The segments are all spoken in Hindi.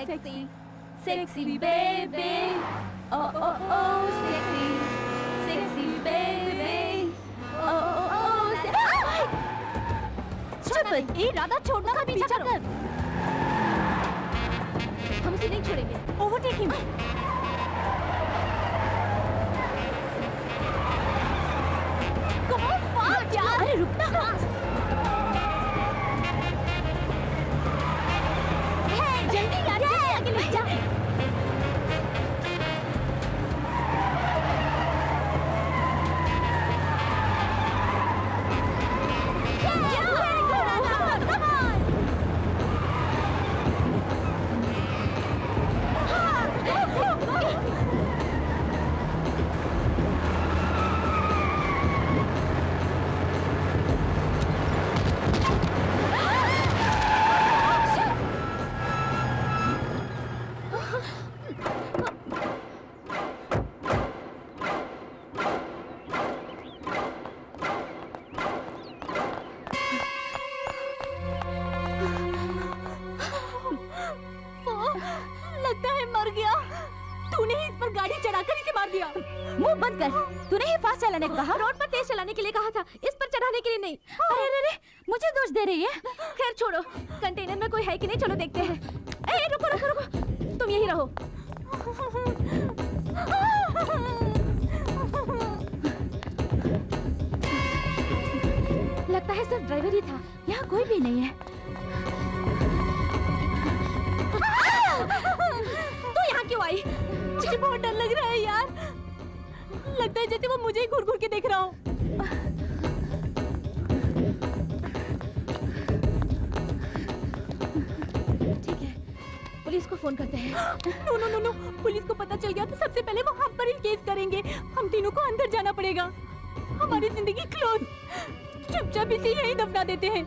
sexy, sexy baby. Oh oh oh, sexy, sexy baby. Oh oh oh, stupid. ए राधा छोड़ना मत, पीछा कर। हम उसे नहीं छोड़ेंगे। Overtake him. Come on, fast यार। अरे रुकना। Hey, जल्दी यार, आगे ले जा। मुंह बंद कर। तूने ही फास्ट चलाने को कहा। रोड पर तेज चलाने के लिए कहा था, इस पर चढ़ाने के लिए नहीं। अरे अरे मुझे दोष दे रही है। खैर छोड़ो, कंटेनर में कोई है कि नहीं, चलो देखते हैं। ए रुको रुको रुको, तुम यहीं रहो। लगता है सिर्फ ड्राइवर ही था, यहाँ कोई भी नहीं है। तू यहाँ क्यों आई? मुझे बहुत डर लग रहा है यार। लगता है जैसे वो मुझे ही घूर घूर के देख रहा हूँ। ठीक है, पुलिस को फोन करते हैं। No no no no, police को पता चल गया तो सबसे पहले वो हम पर ही केस करेंगे। हम तीनों को अंदर जाना पड़ेगा। हमारी जिंदगी क्लोज। चुपचाप इसे यहीं दफना देते हैं।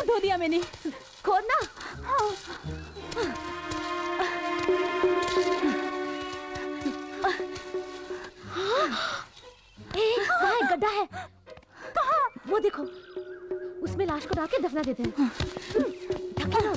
धो दिया मैंने। खोलना। कहाँ गड्ढा है? कहाँ? वो देखो, उसमें लाश को डाल के दफना देते हैं। ढकेलो।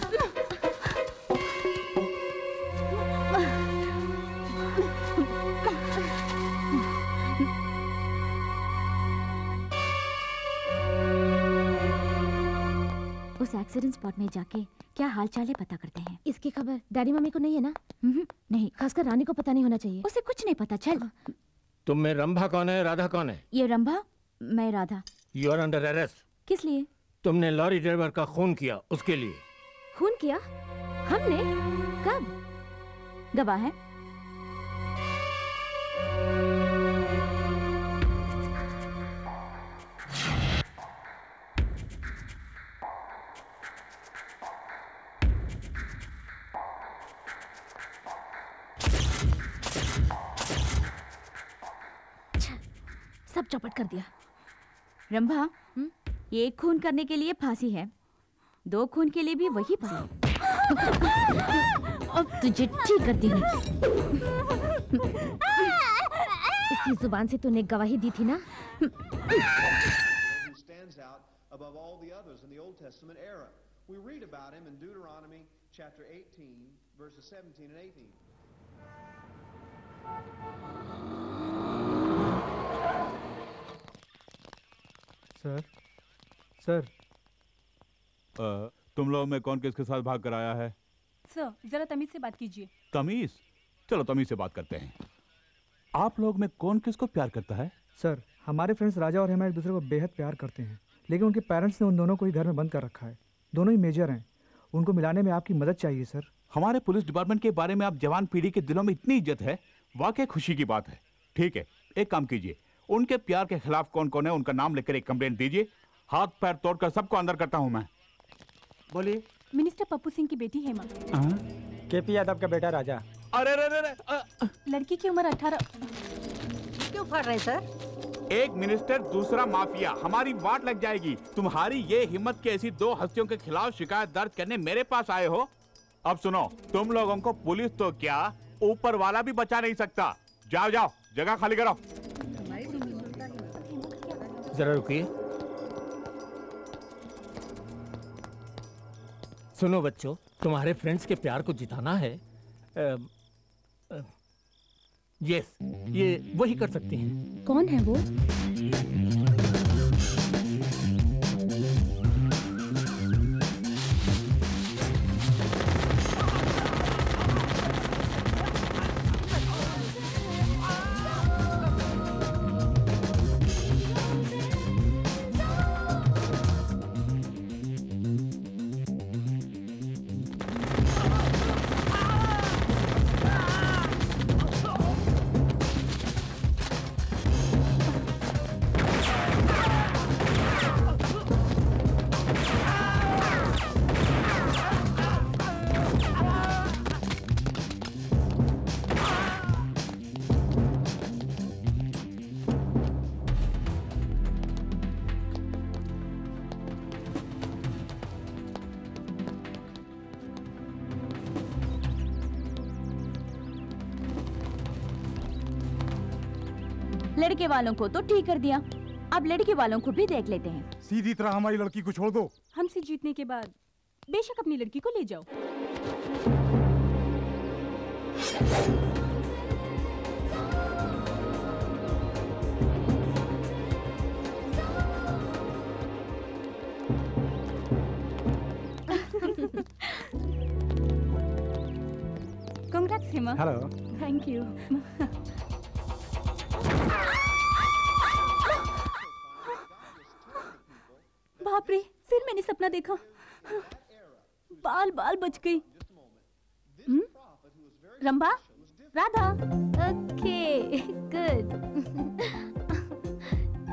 उस एक्सीडेंट स्पॉट में जाके क्या हाल चाल है पता करते हैं। इसकी खबर डैडी मम्मी को नहीं है ना? नहीं, खासकर रानी को पता नहीं होना चाहिए। उसे कुछ नहीं पता। चल। तुम में रंभा कौन है, राधा कौन है? ये रंभा, मैं Radha. You are under arrest. किस लिए? तुमने लॉरी ड्राइवर का खून किया, उसके लिए। खून किया? हमने? कब? गवाह है? सब चौपट कर दिया। रंभा, एक खून करने के लिए फांसी है, 2 खून के लिए भी वही फांसी। अब तुझे ठीक कर दूंगी। इसकी जुबान से तूने गवाही दी थी ना? सर, सर, तुम लोग में कौन किसके साथ भाग कर आया है? सर, जरा तमीज से बात कीजिए। तमीज? चलो तमीज से बात करते हैं। आप लोग में कौन किसको प्यार करता है? सर, हमारे फ्रेंड्स राजा और हेमा एक दूसरे को बेहद प्यार करते हैं, लेकिन उनके पेरेंट्स ने उन दोनों को ही घर में बंद कर रखा है। दोनों ही मेजर हैं, उनको मिलाने में आपकी मदद चाहिए सर। हमारे पुलिस डिपार्टमेंट के बारे में आप जवान पीढ़ी के दिलों में इतनी इज्जत है, वाकई खुशी की बात है। ठीक है, एक काम कीजिए, उनके प्यार के खिलाफ कौन कौन है उनका नाम लेकर एक कंप्लेंट दीजिए। हाथ पैर तोड़कर सबको अंदर करता हूं मैं। बोलिए। मिनिस्टर पप्पू सिंह की बेटी हेमा। केपी यादव का बेटा राजा। अरे रे रे लड़की की उम्र 18। क्यों फाड़ रहे सर? एक मिनिस्टर दूसरा माफिया, हमारी वाट लग जाएगी। तुम्हारी ये हिम्मत की ऐसी दो हस्तियों के खिलाफ शिकायत दर्ज करने मेरे पास आए हो? अब सुनो, तुम लोगों को पुलिस तो क्या, ऊपर वाला भी बचा नहीं सकता। जाओ जाओ, जगह खाली करो। जरा रुकिए। सुनो बच्चों, तुम्हारे फ्रेंड्स के प्यार को जिताना है। यस, ये वही कर सकती हैं। कौन है वो? लड़के वालों को तो ठीक कर दिया, अब लड़की वालों को भी देख लेते हैं। सीधी तरह हमारी लड़की को छोड़ दो। हमसे जीतने के बाद बेशक अपनी लड़की को ले जाओ। Congrats, Hema. Hello. Thank you. बाप रे, फिर मैंने सपना देखा। बाल बाल बच गई। रंभा, राधा। Okay, good.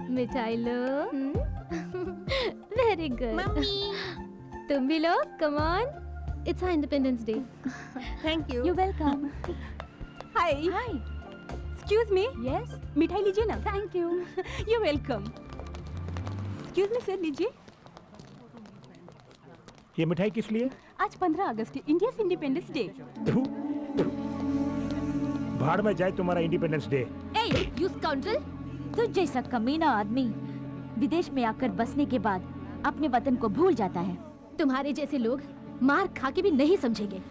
मिठाई लो। Very good. मम्मी, तुम भी लो। Come on. It's our Independence Day. Thank you. You're welcome. Hi. Hi. Excuse me. Yes. मिठाई लीजिए ना। Thank you. You're welcome. Excuse me sir, लीजिए। ये मिठाई किस लिए? आज 15 अगस्त है, इंडिया इंडिपेंडेंस डे। भाड़ में जाए तुम्हारा independence day. Hey, you scoundrel! तुझ जैसा कमीना आदमी विदेश में आकर बसने के बाद अपने वतन को भूल जाता है। तुम्हारे जैसे लोग मार खा के भी नहीं समझेंगे।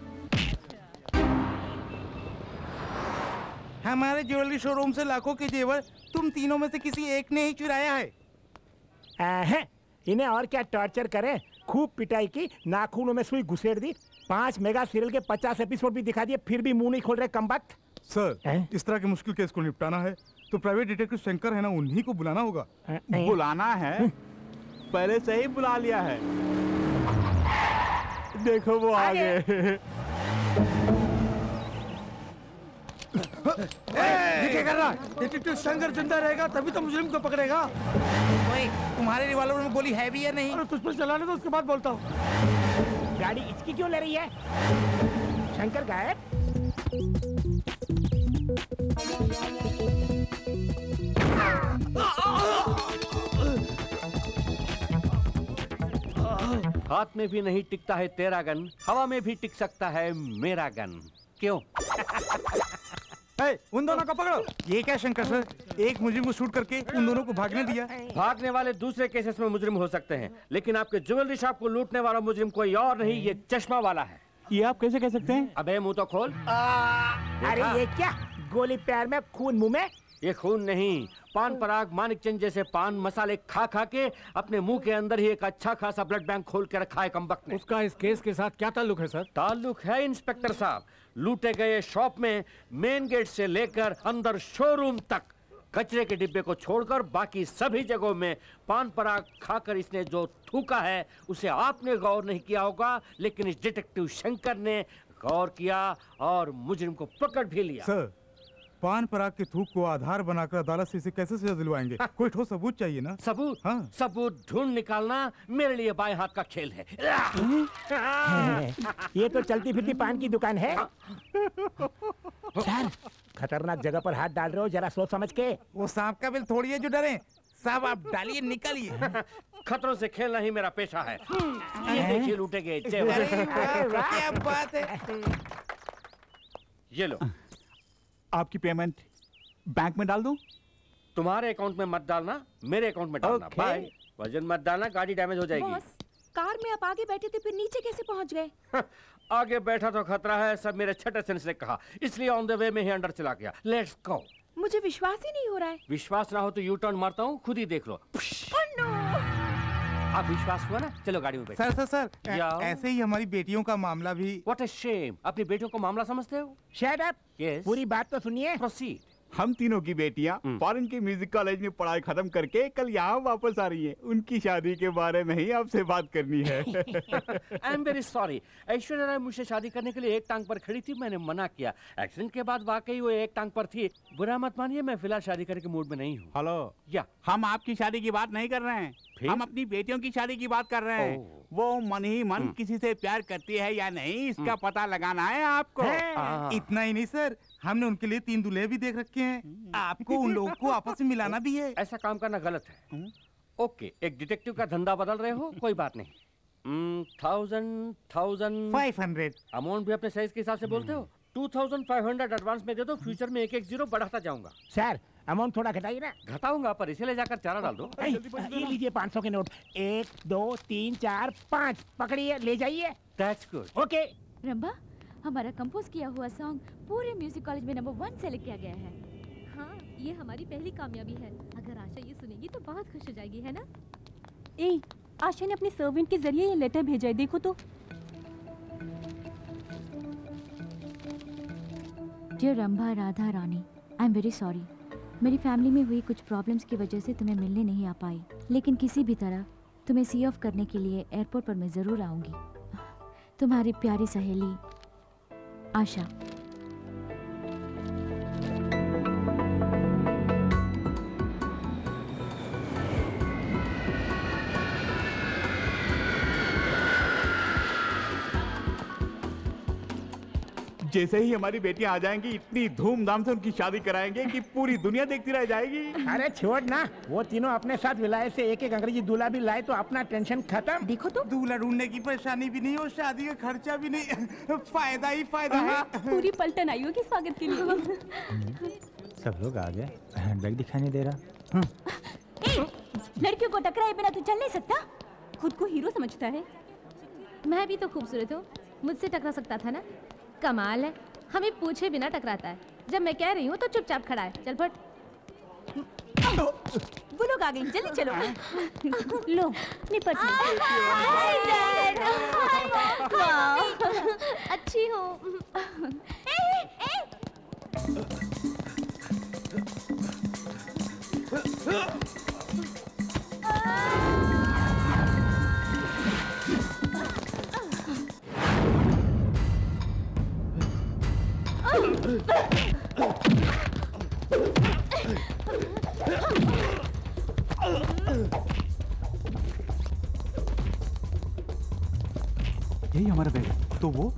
हमारे ज्वेलरी शोरूम से लाखों के जेवर तुम तीनों में से किसी एक ने ही चुराया है। इन्हें और क्या टॉर्चर करें? खूब पिटाई की, नाखूनों में सुई घुसेड़ दी, 5 मेगा सीरियल के 50 एपिसोड भी दिखा दिए, फिर भी मुंह नहीं खोल रहे कमबख्त। सर, इस तरह के मुश्किल केस को निपटाना है तो प्राइवेट डिटेक्टिव शंकर है ना, उन्हीं को बुलाना होगा। बुलाना है? पहले से ही बुला लिया है। देखो वो आ गए। ये क्या कर रहा है? डिटेक्टिव शंकर जिंदा रहेगा तभी तो मुजरिम को पकड़ेगा। ओए, तुम्हारे रिवॉल्वर में गोली है भी या नहीं? अरे तुझ पर चलाने दो, उसके बाद बोलता हूँ। गाड़ी इसकी क्यों ले रही है? शंकर गायब। हाथ में भी नहीं टिकता है तेरा गन, हवा में भी टिक सकता है मेरा गन। क्यों? उन दोनों को पकड़ो। ये क्या शंकर सर, एक मुजरिम को शूट करके उन दोनों को भागने दिया? भागने वाले दूसरे केसेस में मुजरिम हो सकते हैं, लेकिन आपके ज्वेलरी शॉप को लूटने वाला मुजरिम कोई और नहीं, ये चश्मा वाला है। ये आप कैसे कह सकते हैं? अबे मुंह तो खोल। अरे ये क्या, गोली पैर में खून मुंह में? ये खून नहीं, पान पराग मानिकचंद जैसे पान मसाले खा खा के अपने मुंह के अंदर ही एक अच्छा खासा ब्लड बैंक खोल के रखा है कमबख्त ने। उसका इस केस के साथ क्या ताल्लुक है सर? ताल्लुक है इंस्पेक्टर साहब, लूटे गए शॉप में मेन गेट से लेकर अंदर शोरूम तक कचरे के डिब्बे को छोड़कर बाकी सभी जगहों में पान पराग खाकर इसने जो थूका है उसे आपने गौर नहीं किया होगा, लेकिन इस डिटेक्टिव शंकर ने गौर किया और मुजरिम को पकड़ भी लिया। सर, पान पराग के थूक को आधार बनाकर अदालत से इसे कैसे सजा दिलवाएंगे? कोई ठोस सबूत चाहिए ना। सबूत? हाँ। सबूत ढूंढ निकालना मेरे लिए बाएं हाथ का खेल है। ये तो चलती फिरती पान की दुकान है। सर, खतरनाक जगह पर हाथ डाल रहे हो, जरा सोच समझ के। वो सांप का बिल थोड़ी है जो डरे। साहब आप डालिए, निकलिए। खतरों से खेलना ही मेरा पेशा है। ये देखिए लूटे गए जेवर। अरे वाह, क्या बात है। ये लो। आपकी पेमेंट बैंक में डाल दूं? तुम्हारे अकाउंट में मत डालना, मेरे अकाउंट में डालना। बाय। वजन मत डालना, गाड़ी डैमेज हो जाएगी। बॉस, कार में आप आगे बैठे थे, फिर नीचे कैसे पहुंच गए? आगे बैठा तो खतरा है, सब मेरे छठे सेंस ने कहा, इसलिए ऑन द वे में ही अंदर चला गया। Let's go. मुझे विश्वास ही नहीं हो रहा है। विश्वास ना हो तो यू टर्न मारता हूँ, खुद ही देख लो। अब विश्वास हुआ ना? चलो गाड़ी में बैठो। सर ऐसे ही हमारी बेटियों का मामला भी। What a shame. अपनी बेटियों को मामला समझते हो? Shut up. यस। पूरी बात तो सुनिए। प्रोसीड। हम तीनों की बेटियां फॉरेन के म्यूजिक कॉलेज में पढ़ाई खत्म करके कल यहाँ वापस आ रही हैं। उनकी शादी के बारे में ही आपसे बात करनी है। I am very sorry. Aishwarya Rai मुझसे शादी करने के लिए एक टांग पर खड़ी थी, मैंने मना किया। एक्सीडेंट के बाद वाकई वो एक टांग पर थी। बुरा मत मानिए, मैं फिलहाल शादी करने के मूड में नहीं हूँ। हेलो, या हम आपकी शादी की बात नहीं कर रहे हैं, हम अपनी बेटियों की शादी की बात कर रहे हैं। वो मन ही मन किसी से प्यार करती है या नहीं, इसका पता लगाना है आपको। इतना ही नहीं सर, हमने उनके लिए 3 दूल्हे भी देख रखे हैं। आपको उन लोगों को आपस में मिलाना भी है। ऐसा काम करना गलत है। ओके, एक डिटेक्टिव का धंधा बदल रहे हो, कोई बात नहीं। 500 अमाउंट भी अपने साइज के हिसाब से बोलते हो। 2500 एडवांस में दे दो, फ्यूचर में 1-1 जीरो बढ़ाता जाऊंगा। सर अमाउंट थोड़ा घटाइए ना। घटाऊंगा, पर इसे ले जाकर चारा डाल दो। ये लीजिए 500 के नोट। 1 2 3 4 5 पकड़िए, ले जाइए। That's good. ओके। रंबा, हमारा कंपोज किया हुआ सॉन्ग पूरे म्यूजिक कॉलेज में नंबर 1 सेलेक्ट किया गया है। हाँ, ये हमारी पहली कामयाबी है। अगर आशा ये सुनेगी तो बहुत खुश हो जाएगी, है ना? ए, आशा ने अपने सर्वेंट के जरिए ये लेटर भेजा है, देखो तो। Dear Rambha Radha Rani, I am very sorry. मेरी फैमिली में हुई कुछ प्रॉब्लम्स की वजह से तुम्हें मिलने नहीं आ पाई, लेकिन किसी भी तरह तुम्हें सी ऑफ करने के लिए एयरपोर्ट पर मैं ज़रूर आऊँगी। तुम्हारी प्यारी सहेली आशा। जैसे ही हमारी बेटियां आ जाएंगी, इतनी धूमधाम से उनकी शादी कराएंगे कि पूरी दुनिया देखती रह जाएगी। अरे छोड़ ना, वो तीनों अपने साथ विलायत से एक अंग्रेजी दूल्हा भी लाए तो अपना टेंशन खत्म। देखो तो, दूल्हा ढूंढने की परेशानी भी नहीं और शादी का खर्चा भी नहीं। फायदा ही फायदा है। पूरी पलटन आई होगी स्वागत के लिए। सब लोग आ गए, हैंडबैग दिखाई नहीं दे रहा। लड़कियों को टकराए बिना तू चल नहीं सकता। खुद को हीरो समझता है। मैं भी तो खूबसूरत हूँ, मुझसे टकरा सकता था ना। कमाल है, हमें पूछे बिना टकराता है। जब मैं कह रही हूँ तो चुपचाप खड़ा है। चल फट। वो लोग आ गए, जल्दी चलो। लो निपट अच्छी हो। यही हमारा बैग है। तो वो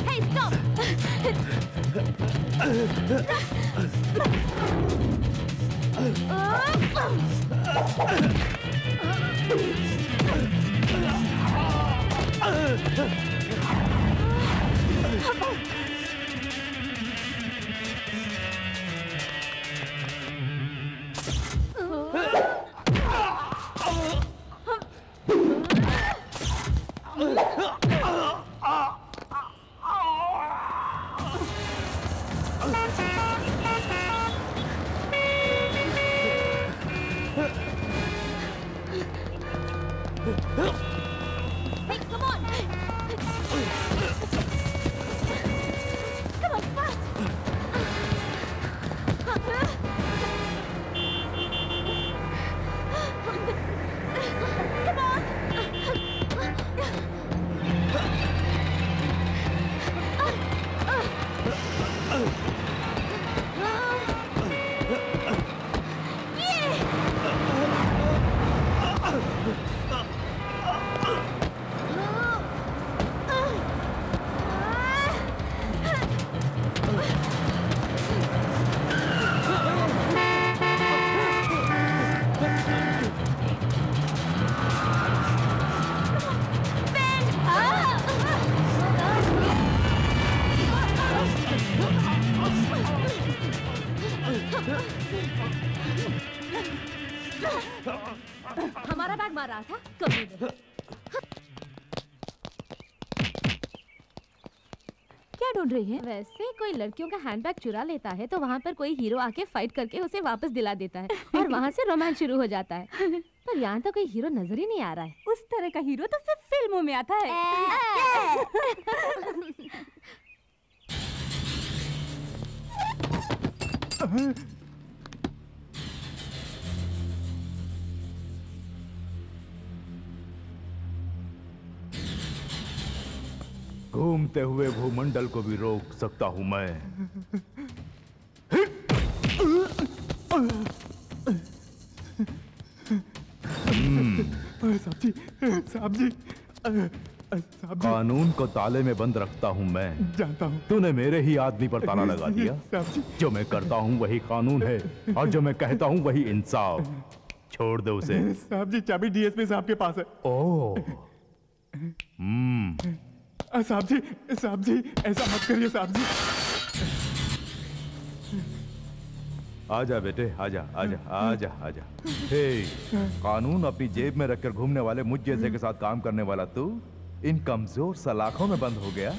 Hey, stop! Hey, come on! रहा था कमीने। क्या ढूंढ रही है? वैसे कोई लड़कियों का हैंडबैग चुरा लेता है तो वहाँ पर कोई हीरो आके फाइट करके उसे वापस दिला देता है और वहाँ से रोमांस शुरू हो जाता है। पर यहाँ तो कोई हीरो नजर ही नहीं आ रहा है। उस तरह का हीरो तो सिर्फ फिल्मों में आता है। घूमते हुए भूमंडल को भी रोक सकता हूं मैं। साहब जी, कानून को ताले में बंद रखता हूं मैं। जानता हूं। तूने मेरे ही आदमी पर ताला लगा दिया। जो मैं करता हूं वही कानून है और जो मैं कहता हूं वही इंसाफ। छोड़ दो उसे। साहब जी, चाबी डीएसपी साहब के पास है। ओह, साहब जी ऐसा मत करिए साहब जी। आजा बेटे, आजा आजा आजा आजा। हे, कानून अपनी जेब में रखकर घूमने वाले मुझ जैसे के साथ काम करने वाला तू इन कमजोर सलाखों में बंद हो गया।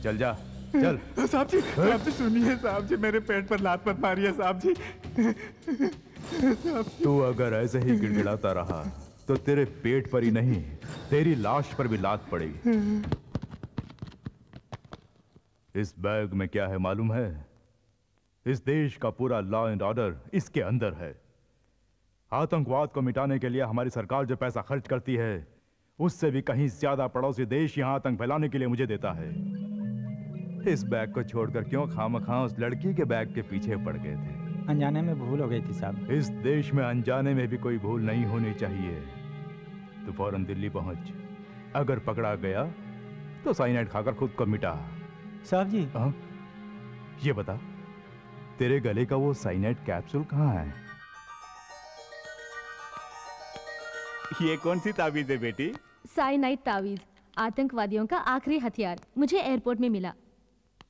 चल जा, चल। साहब जी सुनिए साहब जी, मेरे पेट पर लात मत मारिए साहब जी। तू अगर ऐसे ही गिड़गिड़ाता रहा तो तेरे पेट पर ही नहीं, तेरी लाश पर भी लात पड़ेगी। इस बैग में क्या है मालूम है? इस देश का पूरा लॉ एंड ऑर्डर इसके अंदर है। आतंकवाद को मिटाने के लिए हमारी सरकार जो पैसा खर्च करती है उससे भी कहीं ज्यादा पड़ोसी देश यहां आतंक फैलाने के लिए मुझे देता है। इस बैग को छोड़कर क्यों खामखा उस लड़की के बैग के पीछे पड़ गए थे? अनजाने में भूल हो गई थी साहब। इस देश में अनजाने में भी कोई भूल नहीं होनी चाहिए। तो फौरन दिल्ली पहुंच। अगर पकड़ा गया तो साइनाइड खाकर खुद को मिटा। साहब जी, ये बता, तेरे गले का वो साइनाइड कैप्सूल कहाँ है? ये कौन सी ताबीज है बेटी? साइनाइड तावीज, आतंकवादियों का आखिरी हथियार। मुझे एयरपोर्ट में मिला।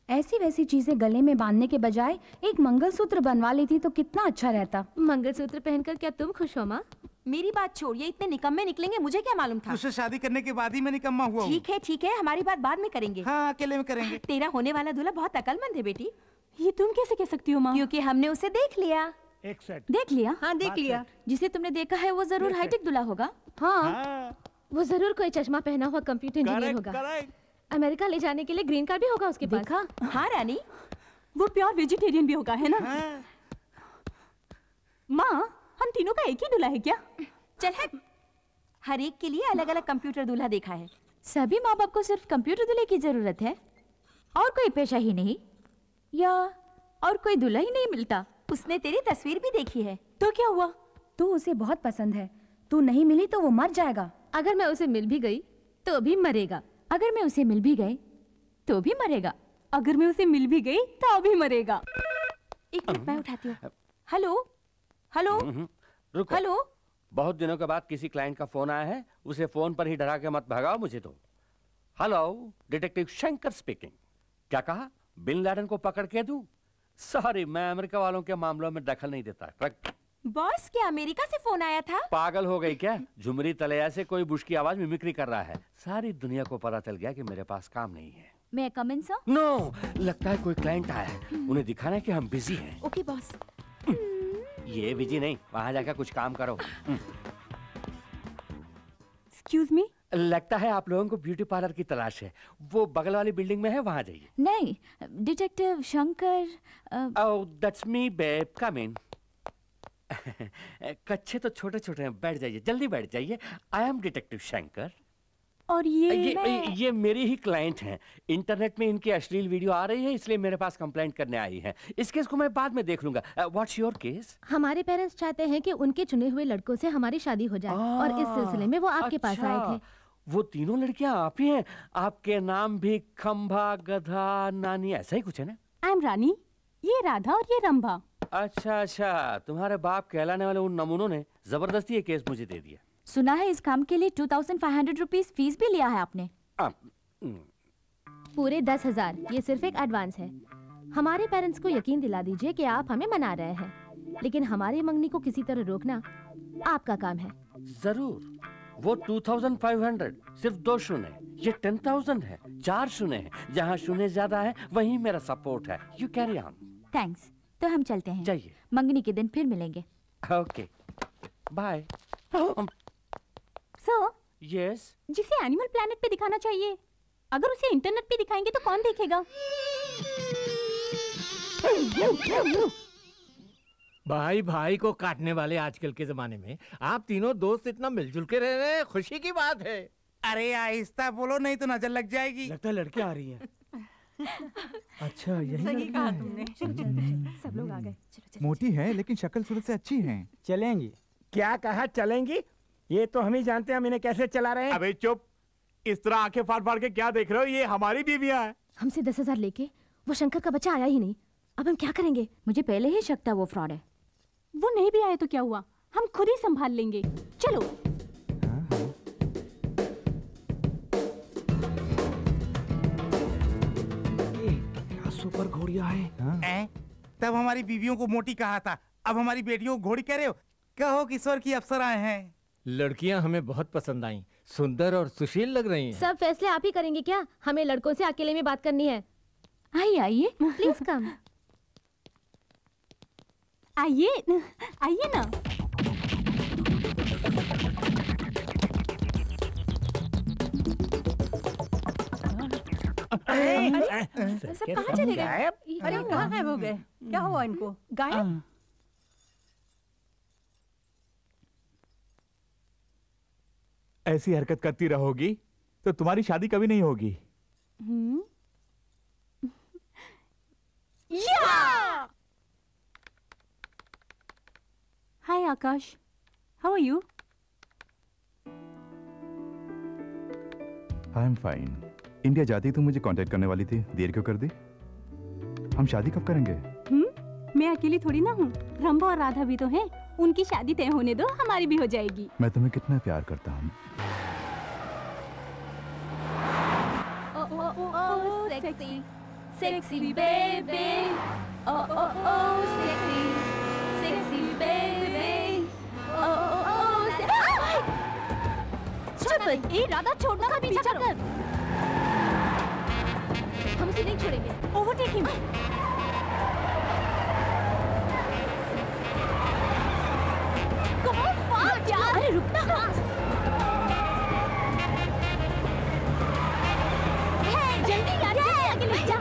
ऐसी वैसी चीजें गले में बांधने के बजाय एक मंगलसूत्र बनवा लेती तो कितना अच्छा रहता। मंगलसूत्र पहनकर क्या तुम खुश हो माँ? मेरी बात छोड़, ये इतने निकम्मे निकलेंगे मुझे क्या मालूम था। उससे शादी करने के बाद ही मैं निकम्मा हुआ हूँ। ठीक है, हमारी बात बाद में करेंगे। हाँ, अकेले में करेंगे। तेरा होने वाला दूल्हा बहुत अकलमंद है बेटी। ये तुम कैसे कह सकती हो माँ? क्योंकि हमने उसे देख लिया। एक सेट। देख लिया? हाँ देख लिया। जिसे तुमने देखा है वो जरूर हाईटेक दूल्हा होगा। हाँ, वो जरूर कोई चश्मा पहना हुआ कंप्यूटर इंजीनियर होगा। अमेरिका ले जाने के लिए ग्रीन कार्ड भी होगा उसके पास। देखा? हाँ रानी, वो प्योर वेजिटेरियन भी होगा, है ना? माँ, हम तीनों का एक ही दूल्हा है क्या? चल है, हर एक के लिए अलग अलग कंप्यूटर दूल्हा देखा है। सभी माँ बाप को सिर्फ कंप्यूटर दूल्हे की जरूरत है और कोई पेशा ही नहीं, या और कोई दूल्हा ही नहीं मिलता। उसने तेरी तस्वीर भी देखी है। तो क्या हुआ? तू उसे बहुत पसंद है। तू नहीं मिली तो वो मर जाएगा। अगर मैं उसे मिल भी गई तो भी मरेगा। अगर मैं उसे मिल भी गई तो भी मरेगा। अगर मैं उसे मिल भी गई तो भी मरेगा। एक मिनट, मैं उठाती हूँ। हेलो हेलो रुको। हेलो। बहुत दिनों के बाद किसी क्लाइंट का फोन आया है, उसे फोन पर ही डरा के मत भगाओ मुझे तो। Hello, detective Shankar speaking. क्या कहा? बिन लादेन को पकड़ के दूं? सॉरी, मैं अमेरिका वालों के मामलों में दखल नहीं देता। बॉस, क्या अमेरिका से फोन आया था? पागल हो गई क्या? झुमरी तलैया से कोई बुश की आवाज मिमिक्री कर रहा है। सारी दुनिया को पता चल गया कि मेरे पास काम नहीं है। मैं कम इन सर? नो, लगता है कोई क्लाइंट आया है। उन्हें दिखाना है कि हम बिजी हैं। Okay boss. ये बिजी नहीं, वहां जाकर कुछ काम करो। Excuse me. लगता है आप लोगों को ब्यूटी पार्लर की तलाश है। वो बगल वाली बिल्डिंग में है, वहां जाइए। नहीं, detective Shankar. Oh, that's me babe, come in. कच्चे तो छोटे छोटे हैं, बैठ जाइए, जल्दी बैठ जाइए। I am detective Shankar. और ये मेरी ही क्लाइंट हैं। इंटरनेट में इनकी अश्लील वीडियो आ रही है, इसलिए मेरे पास कंप्लेंट करने आई है। इस केस को मैं बाद में देख लूंगा। What's your case? हमारे पेरेंट्स चाहते हैं कि उनके चुने हुए लड़कों से हमारी शादी हो जाए और इस सिलसिले में वो आपके पास आए थे। वो तीनों लड़कियां आप ही हैं? आपके नाम भी खंभा, गधा, नानी, ऐसा ही कुछ है ना? आई एम रानी, ये राधा और ये रंभा। अच्छा, तुम्हारे बाप कहलाने वाले उन नमूनों ने जबरदस्ती ये केस मुझे दे दिया। सुना है इस काम के लिए 2500 रुपीस फीस भी लिया है आपने। पूरे 10,000। ये सिर्फ एक एडवांस है। हमारे पेरेंट्स को यकीन दिला दीजिए कि आप हमें मना रहे हैं, लेकिन हमारी मंगनी को किसी तरह रोकना आपका काम है। जरूर, वो 2500, सिर्फ 2 शून्य। ये 10,000 है, 4 शून्य है। जहाँ शून्य ज्यादा है वहीं मेरा सपोर्ट है। You carry on. थैंक्स। तो हम चलते हैं। जाइए। मंगनी के दिन फिर मिलेंगे। Okay, bye. सो यस, जिसे एनिमल प्लैनेट पे दिखाना चाहिए, अगर उसे इंटरनेट पे दिखाएंगे तो कौन देखेगा? भाई भाई को काटने वाले आजकल के जमाने में आप तीनों दोस्त इतना मिलजुल के रह रहे हैं, खुशी की बात है। अरे आहिस्ता बोलो, नहीं तो नजर लग जाएगी। लगता है लड़की आ रही है। अच्छा यही सही लड़की कहा है। तुमने। सब लोग आ गए। मोटी है लेकिन शक्ल सूरत से अच्छी है। चलेंगी। क्या कहा चलेंगी? ये तो हम ही जानते हैं हम इन्हें कैसे चला रहे हैं। अबे चुप, इस तरह आंखें फाड़ फाड़ के क्या देख रहे हो? ये हमारी बीवियां हैं। हमसे 10,000 लेके वो शंकर का बच्चा आया ही नहीं। अब हम क्या करेंगे? मुझे पहले ही शक था वो फ्रॉड है। वो नहीं भी आए तो क्या हुआ, हम खुद ही संभाल लेंगे। चलो। क्या सुपर घोड़िया है। तब हमारी बीवियों को मोटी कहा था, अब हमारी बेटियों को घोड़ी कह रहे हो? कहो किशोर की अप्सराएं हैं। लड़कियां हमें बहुत पसंद आईं, सुंदर और सुशील लग रही हैं। सब फैसले आप ही करेंगे क्या? हमें लड़कों से अकेले में बात करनी है। आइए आइए, प्लीज कम। आइए आइए ना। सब कहाँ चले गए? अरे कहाँ गायब हो गए? क्या हुआ इनको? गायब? ऐसी हरकत करती रहोगी तो तुम्हारी शादी कभी नहीं होगी। Hi Akash, how are you? I am fine. India जाती तो मुझे कांटेक्ट करने वाली थी, देर क्यों कर दी? हम शादी कब करेंगे? मैं अकेली थोड़ी ना हूँ, रंभा और राधा भी तो हैं। उनकी शादी तय होने दो, हमारी भी हो जाएगी। मैं तुम्हें कितना प्यार करता हूँ। Sexy baby, oh oh oh, sexy, sexy baby, oh oh oh, चुप! ए राधा, छोड़ना का पीछा कर। हम उसे नहीं छोड़ेंगे। Overtake him. Come on, fast यार! अरे रुकना। जल्दी यार, आगे ले जा।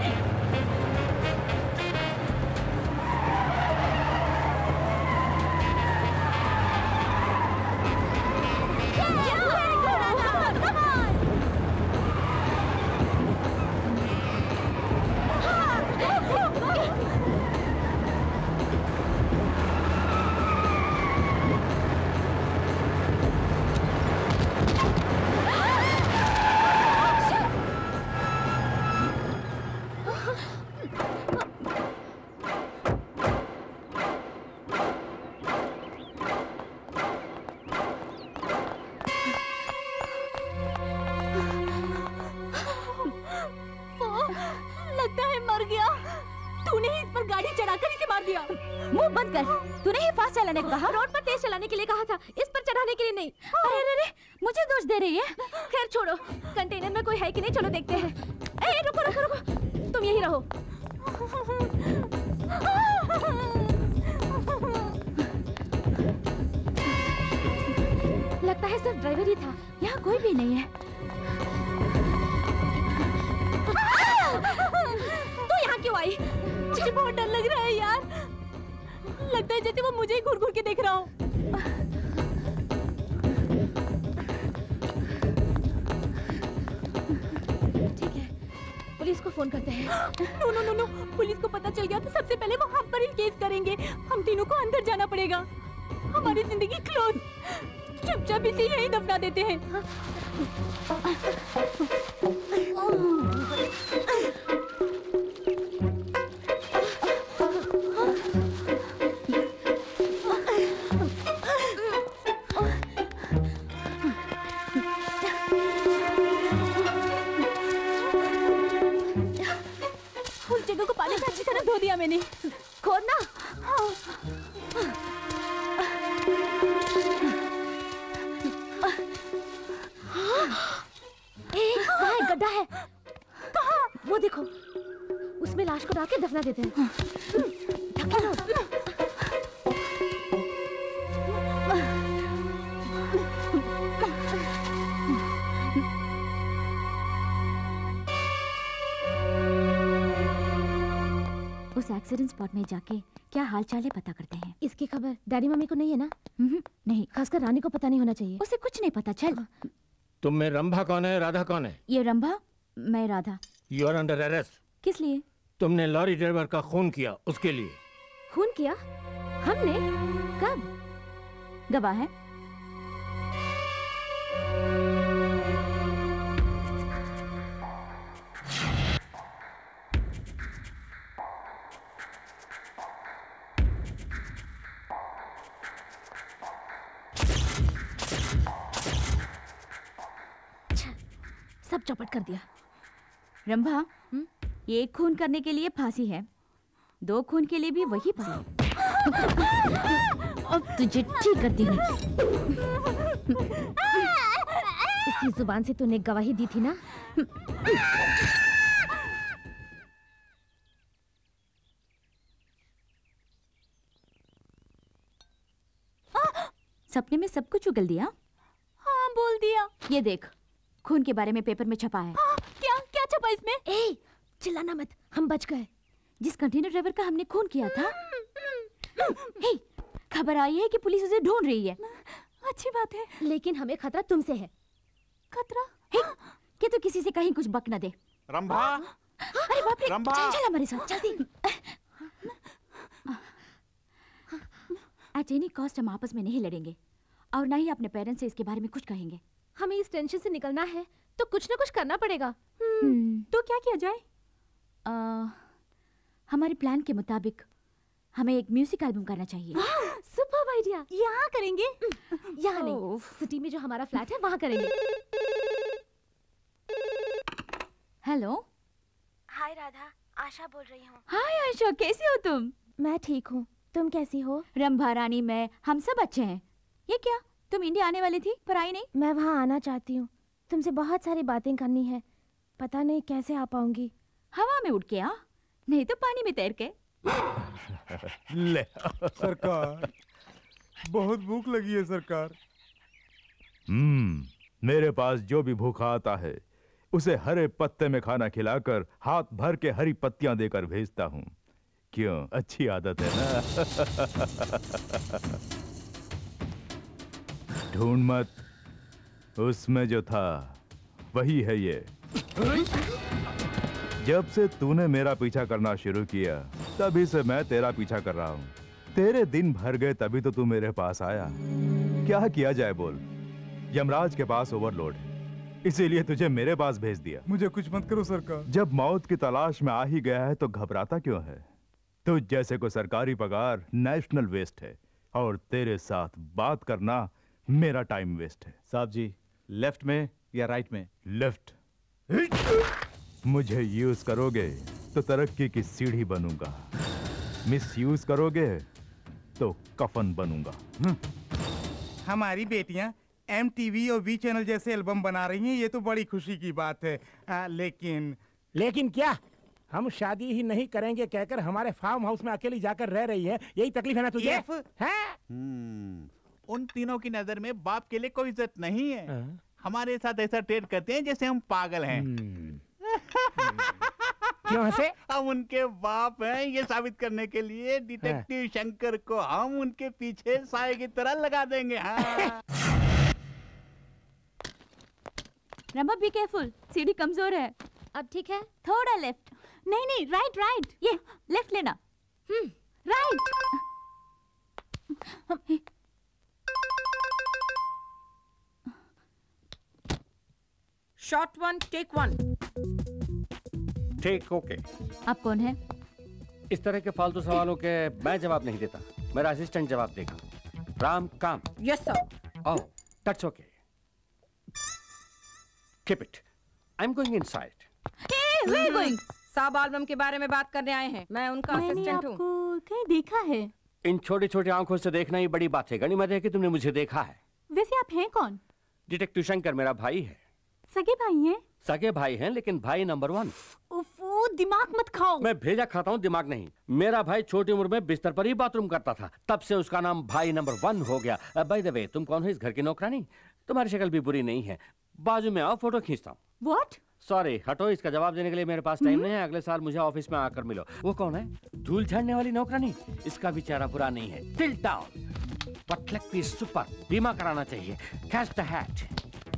लगता है मर गया। तूने ही इस पर गाड़ी चढ़ाकर इसे मार दिया। मुंह बंद कर। तूने ही फास्ट चलाने को कहा। रोड पर तेज चलाने के लिए कहा था, इस पर चढ़ाने के लिए नहीं। अरे अरे अरे, मुझे दोष दे रही है। खैर छोड़ो, कंटेनर में कोई है कि नहीं, चलो देखते हैं। ए रुको रुको रुको, तुम यहीं रहो। लगता है सिर्फ ड्राइवर ही था, यहाँ कोई भी नहीं है। तू यहाँ क्यों आई? मुझे बहुत डर लग रहा है यार। लगता है जैसे वो मुझे ही घूर घूर के देख रहा हो। ठीक है, पुलिस को फोन करते हैं। No no no no, police को पता चल गया तो सबसे पहले वो हम पर ही केस करेंगे। हम तीनों को अंदर जाना पड़ेगा। हमारी जिंदगी क्लोज। चुपचाप इसे यहीं दफना देते हैं। उस जगह को पानी से अच्छी तरह धो दिया मैंने। खोदना। गड्ढा है। कहाँ? वो देखो, उसमें लाश को डाल के दफना देते हैं। धकेलो। उस एक्सीडेंट स्पॉट में जाके क्या हाल चाल है पता करते हैं। इसकी खबर डैडी मम्मी को नहीं है ना? नहीं, खासकर रानी को पता नहीं होना चाहिए। उसे कुछ नहीं पता। चल। तुम में रंभा कौन है, राधा कौन है? ये रंभा, मैं Radha. You are under arrest. किस लिए? तुमने लॉरी ड्राइवर का खून किया, उसके लिए। खून किया? हमने? कब? गवाह है। सब चौपट कर दिया। रंभा, एक खून करने के लिए फांसी है, 2 खून के लिए भी वही फांसी। अब तुझे ठीक करती हूँ। इसकी जुबान से तूने गवाही दी थी ना? सपने में सब कुछ उगल दिया। हाँ, बोल दिया। ये देख, खून के बारे में पेपर में छपा है। क्या क्या छपा इसमें? ए, चिल्लाना मत, हम बच गए। जिस कंटेनर ड्राइवर का हमने खून किया था, हे, खबर आई है कि पुलिस उसे ढूंढ रही है। अच्छी बात है, लेकिन हमें खतरा तुमसे है। खतरा? हे, कि तू किसी से कहीं कुछ बक न दे। रंभा, अरे बाप रे, रंभा, चल हमारे साथ, जल्दी। एट एनी कॉस्ट हम आपस में नहीं लड़ेंगे और ना ही अपने पेरेंट्स से इसके बारे में कुछ कहेंगे। हमें इस टेंशन से निकलना है तो कुछ ना कुछ करना पड़ेगा। तो क्या किया जाए? हमारे प्लान के मुताबिक हमें एक म्यूजिक एल्बम करना चाहिए। Super idea. यहाँ करेंगे? यहाँ नहीं, सिटी में जो हमारा फ्लैट है वहाँ करेंगे। हेलो। हाय राधा, आशा बोल रही हूँ। हाय आशा, कैसी हो तुम? मैं ठीक हूँ, तुम कैसी हो? रंभा, रानी, मैं, हम सब अच्छे हैं। ये क्या, तुम इंडिया आने वाली थी पर आई नहीं? मैं वहाँ आना चाहती हूँ, तुमसे बहुत सारी बातें करनी है, पता नहीं कैसे आ पाऊंगी। हवा में उड़ के आ, नहीं तो पानी में तैर के। ले सरकार, बहुत भूख लगी है सरकार। मेरे पास जो भी भूखा आता है उसे हरे पत्ते में खाना खिलाकर हाथ भर के हरी पत्तियां देकर भेजता हूँ। क्यों, अच्छी आदत है ना? ढूंढ मत, उसमें जो था वही है ये। जब से तूने मेरा पीछा करना शुरू किया तभी से मैं तेरा पीछा कर रहा हूँ। तेरे दिन भर गए तभी तो तू मेरे पास आया। क्या किया जाए बोल? यमराज के पास ओवरलोड है, इसीलिए तुझे मेरे पास भेज दिया। मुझे कुछ मत करो सरकार। जब मौत की तलाश में आ ही गया है तो घबराता क्यों है? तुझ जैसे को सरकारी पगार नेशनल वेस्ट है और तेरे साथ बात करना मेरा टाइम वेस्ट है। साहब जी, लेफ्ट में या राइट में? लेफ्ट। मुझे यूज करोगे तो तरक्की की सीढ़ी बनूंगा, मिस यूज करोगे तो कफन बनूंगा। हमारी बेटियां MTV और V चैनल जैसे एल्बम बना रही हैं, ये तो बड़ी खुशी की बात है। लेकिन क्या हम शादी ही नहीं करेंगे कहकर हमारे फार्म हाउस में अकेली जाकर रह रही है? यही तकलीफ है ना तुझे? उन तीनों की नजर में बाप के लिए कोई इज्जत नहीं है। हमारे साथ ऐसा ट्रेड करते हैं जैसे हम पागल हैं। क्यों हंसे? हम उनके बाप हैं ये साबित करने के लिए डिटेक्टिव शंकर को हम उनके पीछे साए की तरह लगा देंगे। हाँ। रमा, बी केयरफुल, सीढ़ी कमजोर है। अब ठीक है? थोड़ा लेफ्ट। नहीं नहीं, राइट राइट। ये लेफ्ट लेना। राइट। Shot 1 take 1। ठीक, ओके। आप कौन है? इस तरह के फालतू सवालों के मैं जवाब नहीं देता, मेरा असिस्टेंट जवाब देगा। राम काम। Yes sir. Oh, that's okay. Keep it, I am going inside. Where are you going? साहब एल्बम के बारे में बात करने आए हैं, मैं उनका असिस्टेंट हूँ। आपको कहीं देखा है? इन छोटी छोटी आंखों से देखना ही बड़ी बात है। गनीमत है कि तुमने मुझे देखा है। वैसे आप हैं कौन? डिटेक्टिव शंकर मेरा भाई है। सगे भाई हैं? सगे भाई हैं लेकिन भाई नंबर 1। उफ़ो, दिमाग मत खाओ। मैं भेजा खाता हूँ, दिमाग नहीं। मेरा भाई छोटी उम्र में बिस्तर पर ही बाथरूम करता था, तब से उसका नाम भाई नंबर 1 हो गया। बाय द वे, तुम कौन हो इस घर की नौकरानी? तुम्हारी शक्ल भी बुरी नहीं है, बाजू में आओ फोटो खींचता हूँ। What? सॉरी, हटो, इसका जवाब देने के लिए मेरे पास टाइम नहीं है। अगले साल मुझे ऑफिस में आकर मिलो। वो कौन है? धूल झाड़ने वाली नौकरानी? इसका भी चेहरा बुरा नहीं है। Tilt down, but leg piece super, बीमा कराना चाहिए। Catch the hat.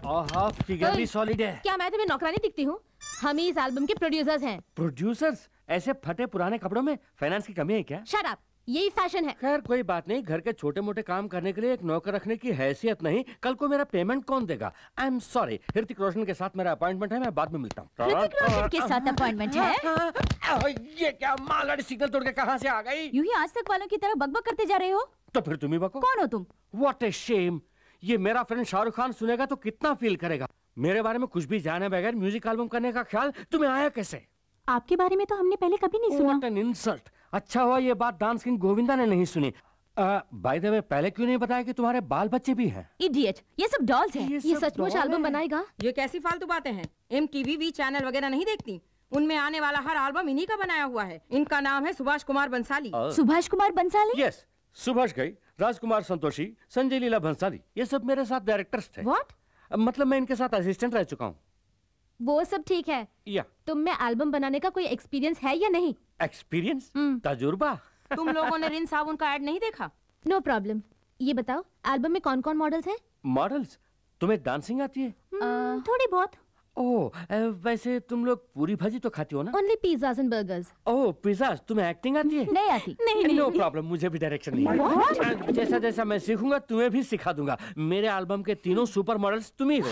Oh, figure भी सॉलिड है। क्या मैं तुम्हें नौकरानी दिखती हूँ? हम ही इस एल्बम के प्रोड्यूसर्स हैं। प्रोड्यूसर्स? ऐसे फटे पुराने कपड़ों में फाइनेंस की कमी है क्या? शट अप, यही फैशन है। खैर कोई बात नहीं, घर के छोटे मोटे काम करने के लिए एक नौकर रखने की हैसियत नहीं। कल को मेरा पेमेंट कौन देगा? आई एम सॉरी, ऋतिक रोशन के साथ मेरा अपॉइंटमेंट है, मैं बाद में मिलता हूँ। ऋतिक रोशन के साथ अपॉइंटमेंट है? ये क्या मालगाड़ी सिग्नल तोड़ के कहाँ से आ गई? यूं ही आज तक वालों की तरह बकबक करते जा रहे हो। तो फिर तुम ही बको। कौन हो तुम? What a shame. ये मेरा फ्रेंड शाहरुख खान सुनेगा तो कितना फील करेगा। मेरे बारे में कुछ भी जाने बगैर म्यूजिक एल्बम करने का ख्याल तुम्हें आया कैसे? आपके बारे में तो हमने पहले कभी नहीं सुना। What an insult। अच्छा हुआ ये बात डांस किंग गोविंदा ने नहीं सुनी। बाय द वे, पहले क्यों नहीं बताया कि तुम्हारे बाल बच्चे भी हैं? इडियट, ये सब डॉल्स हैं। ये सचमुच एल्बम बनाएगा? ये कैसी फालतू बातें हैं? MTV चैनल वगैरह नहीं देखती? उनमें आने वाला हर एल्बम इन्हीं का बनाया हुआ है। इनका नाम है सुभाष कुमार बंसाली। सुभाष कुमार बंसाली? यस, सुभाष घई, राजकुमार संतोषी, संजय लीला भंसाली, ये सब मेरे साथ डायरेक्टर्स थे। What? मतलब मैं इनके साथ असिस्टेंट रह चुका हूँ। वो सब ठीक है, या तुम में एल्बम बनाने का कोई एक्सपीरियंस है या नहीं? एक्सपीरियंस? तजुर्बा? तुम लोगों ने रिन साबुन का ऐड नहीं देखा? No problem. ये बताओ, एल्बम में कौन कौन मॉडल्स हैं? मॉडल्स? तुम्हें डांसिंग आती है? थोड़ी बहुत। ओह, वैसे तुम लोग पूरी भाजी तो खाती हो ना? Only pizzas and burgers. Oh, pizzas. तुम्हें एक्टिंग आती है? नहीं आती। नहीं। नो प्रॉब्लम, मुझे भी डायरेक्शन नहीं है। जैसा जैसा मैं सीखूंगा तुम्हें भी सिखा दूंगा। मेरे एल्बम के तीनों सुपर मॉडल्स तुम ही हो।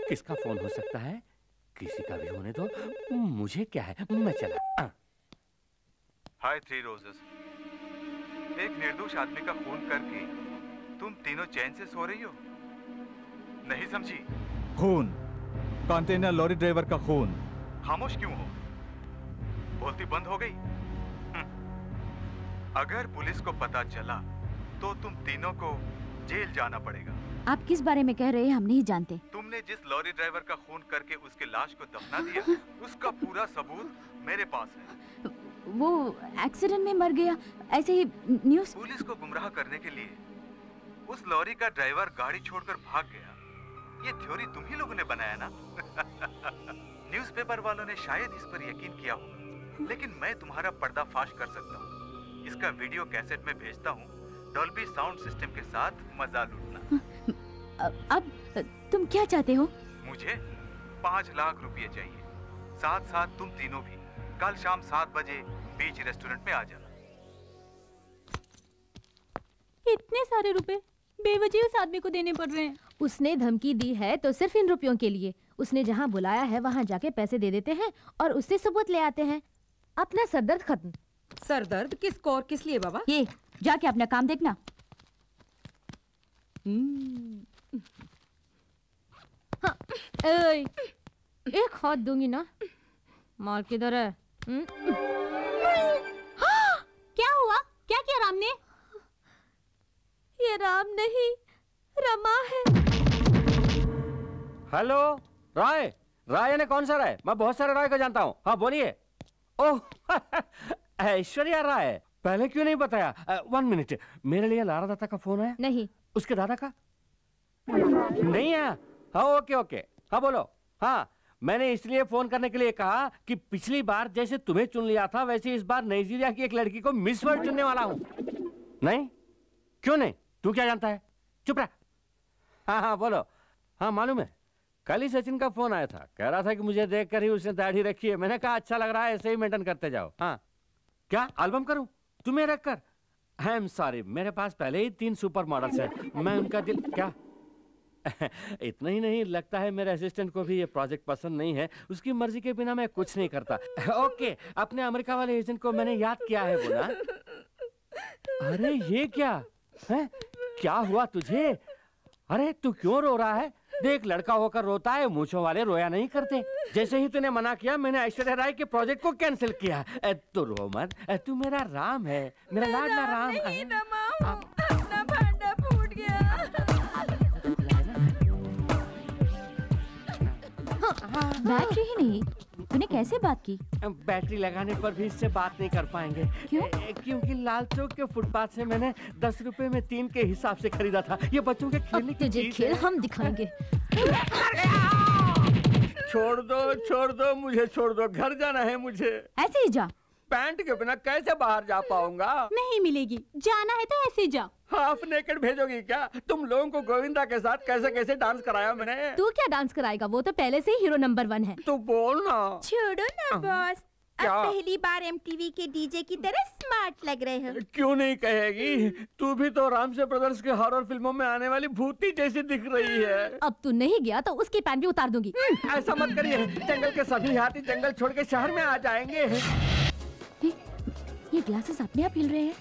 किसका फोन हो सकता है? किसी का भी होने दो, मुझे क्या है, मैं चला। हाय थ्री रोजेस। एक निर्दोष आदमी का खून करके तुम तीनों चैन से सो रही हो? नहीं समझी? खून, कंटेनर लॉरी ड्राइवर का खून। खामोश क्यों हो? बोलती बंद हो गई? अगर पुलिस को पता चला तो तुम तीनों को जेल जाना पड़ेगा। आप किस बारे में कह रहे हैं हम नहीं जानते। तुमने जिस लॉरी ड्राइवर का खून करके उसके लाश को दफना दिया, उसका पूरा सबूत मेरे पास है। वो एक्सीडेंट में मर गया, ऐसे ही न्यूज़। पुलिस को गुमराह करने के लिए उस लॉरी का ड्राइवर गाड़ी छोड़कर भाग गया। ये थ्योरी तुम ही लोगों ने बनाया ना? न्यूज़पेपर वालों ने शायद इस पर यकीन किया हो, लेकिन मैं तुम्हारा पर्दाफाश कर सकता हूँ। इसका वीडियो कैसेट में भेजता हूँ, डॉल्बी साउंड सिस्टम के साथ मजा लूटना। अब तुम क्या चाहते हो? मुझे 5 लाख रुपए चाहिए। साथ साथ तुम तीनों भी कल शाम 7 बजे बीच रेस्टोरेंट में आ जाना। इतने सारे रुपए बेवजह उस आदमी को देने पड़ रहे हैं। उसने धमकी दी है तो सिर्फ इन रुपयों के लिए। उसने जहाँ बुलाया है वहाँ जाके पैसे दे देते हैं और उससे सबूत ले आते हैं। अपना सरदर्द खत्म। सरदर्द किसको और किस लिए बाबा? ये जाके अपना काम देखना। हाँ, एक हाथ दूंगी ना। माल किधर है? हाँ, क्या हुआ? क्या किया राम ने? ये राम नहीं, रमा है। हेलो, राय। राय ने कौन सा राय? मैं बहुत सारे राय को जानता हूँ। हाँ बोलिए। ओह, ऐश्वर्या राय। पहले क्यों नहीं बताया? 1 मिनट, मेरे लिए लारा दत्ता का फोन आया? नहीं। उसके दादा का? नहीं आया? हाँ ओके ओके, हाँ बोलो। हाँ, मैंने इसलिए फोन करने के लिए कहा कि पिछली बार जैसे तुम्हें चुन लिया था वैसे इस बार नाइजीरिया की एक लड़की को मिस वर्ल्ड चुनने वाला हूँ। नहीं? क्यों नहीं? तू क्या जानता है? चुप रह। हाँ हाँ बोलो। हाँ मालूम है, कल ही सचिन का फोन आया था, कह रहा था कि मुझे देखकर ही उसने दाढ़ी रखी है। मैंने कहा अच्छा लग रहा है, ऐसे ही मेंटेन करते जाओ। हाँ, क्या एल्बम करूं तुम्हें रखकर? आई एम सॉरी, मेरे पास पहले ही 3 सुपर मॉडल्स हैं। मैं उनका दिल क्या इतना ही नहीं, लगता है मेरे असिस्टेंट को भी ये प्रोजेक्ट पसंद नहीं है। उसकी मर्जी के बिना मैं कुछ नहीं करता। ओके, अपने अमेरिका वाले एजेंट को मैंने याद किया है बोला। अरे ये क्या है? क्या हुआ तुझे? अरे तू क्यों रो रहा है? देख, लड़का होकर रोता है, मूंछों वाले रोया नहीं करते। जैसे ही तूने मना किया मैंने ऐश्वर्या राय के प्रोजेक्ट को कैंसिल किया। तू रो मत, तू मेरा राम है, मेरा लाडला राम है। अपना भांडा फूट गया। बैटरी ही नहीं, तूने कैसे बात की? बैटरी लगाने पर भी इससे बात नहीं कर पाएंगे। क्यों? क्योंकि लाल चौक के फुटपाथ से मैंने 10 रुपए में 3 के हिसाब से खरीदा था। ये बच्चों के खेलने की तुझे खेल हम दिखाएंगे। छोड़ दो मुझे, छोड़ दो, घर जाना है मुझे। ऐसे ही जा। पैंट के बिना कैसे बाहर जा पाऊंगा? नहीं मिलेगी, जाना है तो ऐसे जा। हाफ नेकेड भेजोगी क्या? तुम लोगों को गोविंदा के साथ कैसे कैसे डांस कराया मैंने। तू क्या डांस कराएगा, वो तो पहले से ही हीरो नंबर 1 है। तू बोल ना। छोड़ो ना बॉस, क्या? अब पहली बार एमटीवी के डीजे की तरह स्मार्ट लग रहे हो। क्यों नहीं कहेगी, तू भी तो रामसे ब्रदर्स के हॉरर फिल्मों में आने वाली भूती जैसी दिख रही है। अब तू नहीं गया तो उसकी पैंट भी उतार दूंगी। ऐसा मत करिए, जंगल के सभी हाथी जंगल छोड़ के शहर में आ जाएंगे। ये ग्लासेस अपने आप हिल रहे हैं।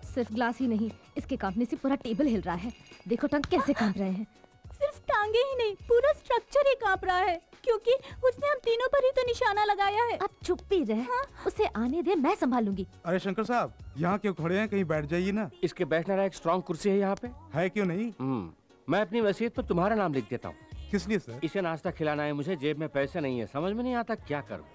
सिर्फ ग्लास ही नहीं, इसके कांपने से पूरा टेबल हिल रहा है। देखो टंग कैसे कांप रहे हैं। सिर्फ टांगे ही नहीं, पूरा स्ट्रक्चर ही कांप रहा है, क्योंकि उसने हम तीनों पर ही तो निशाना लगाया है। अब चुप ही रह। हाँ? उसे आने दे, मैं संभालूंगी। अरे शंकर साहब, यहाँ क्यों खड़े हैं? कहीं बैठ जाइए ना। इसके बैठने वाला एक स्ट्रॉन्ग कुर्सी है यहाँ पे। है क्यों नहीं? मैं अपनी वसीयत पर तुम्हारा नाम लिख देता हूँ। किस लिए सर? इसे नाश्ता खिलाना है मुझे, जेब में पैसे नहीं है, समझ में नहीं आता क्या करूँ।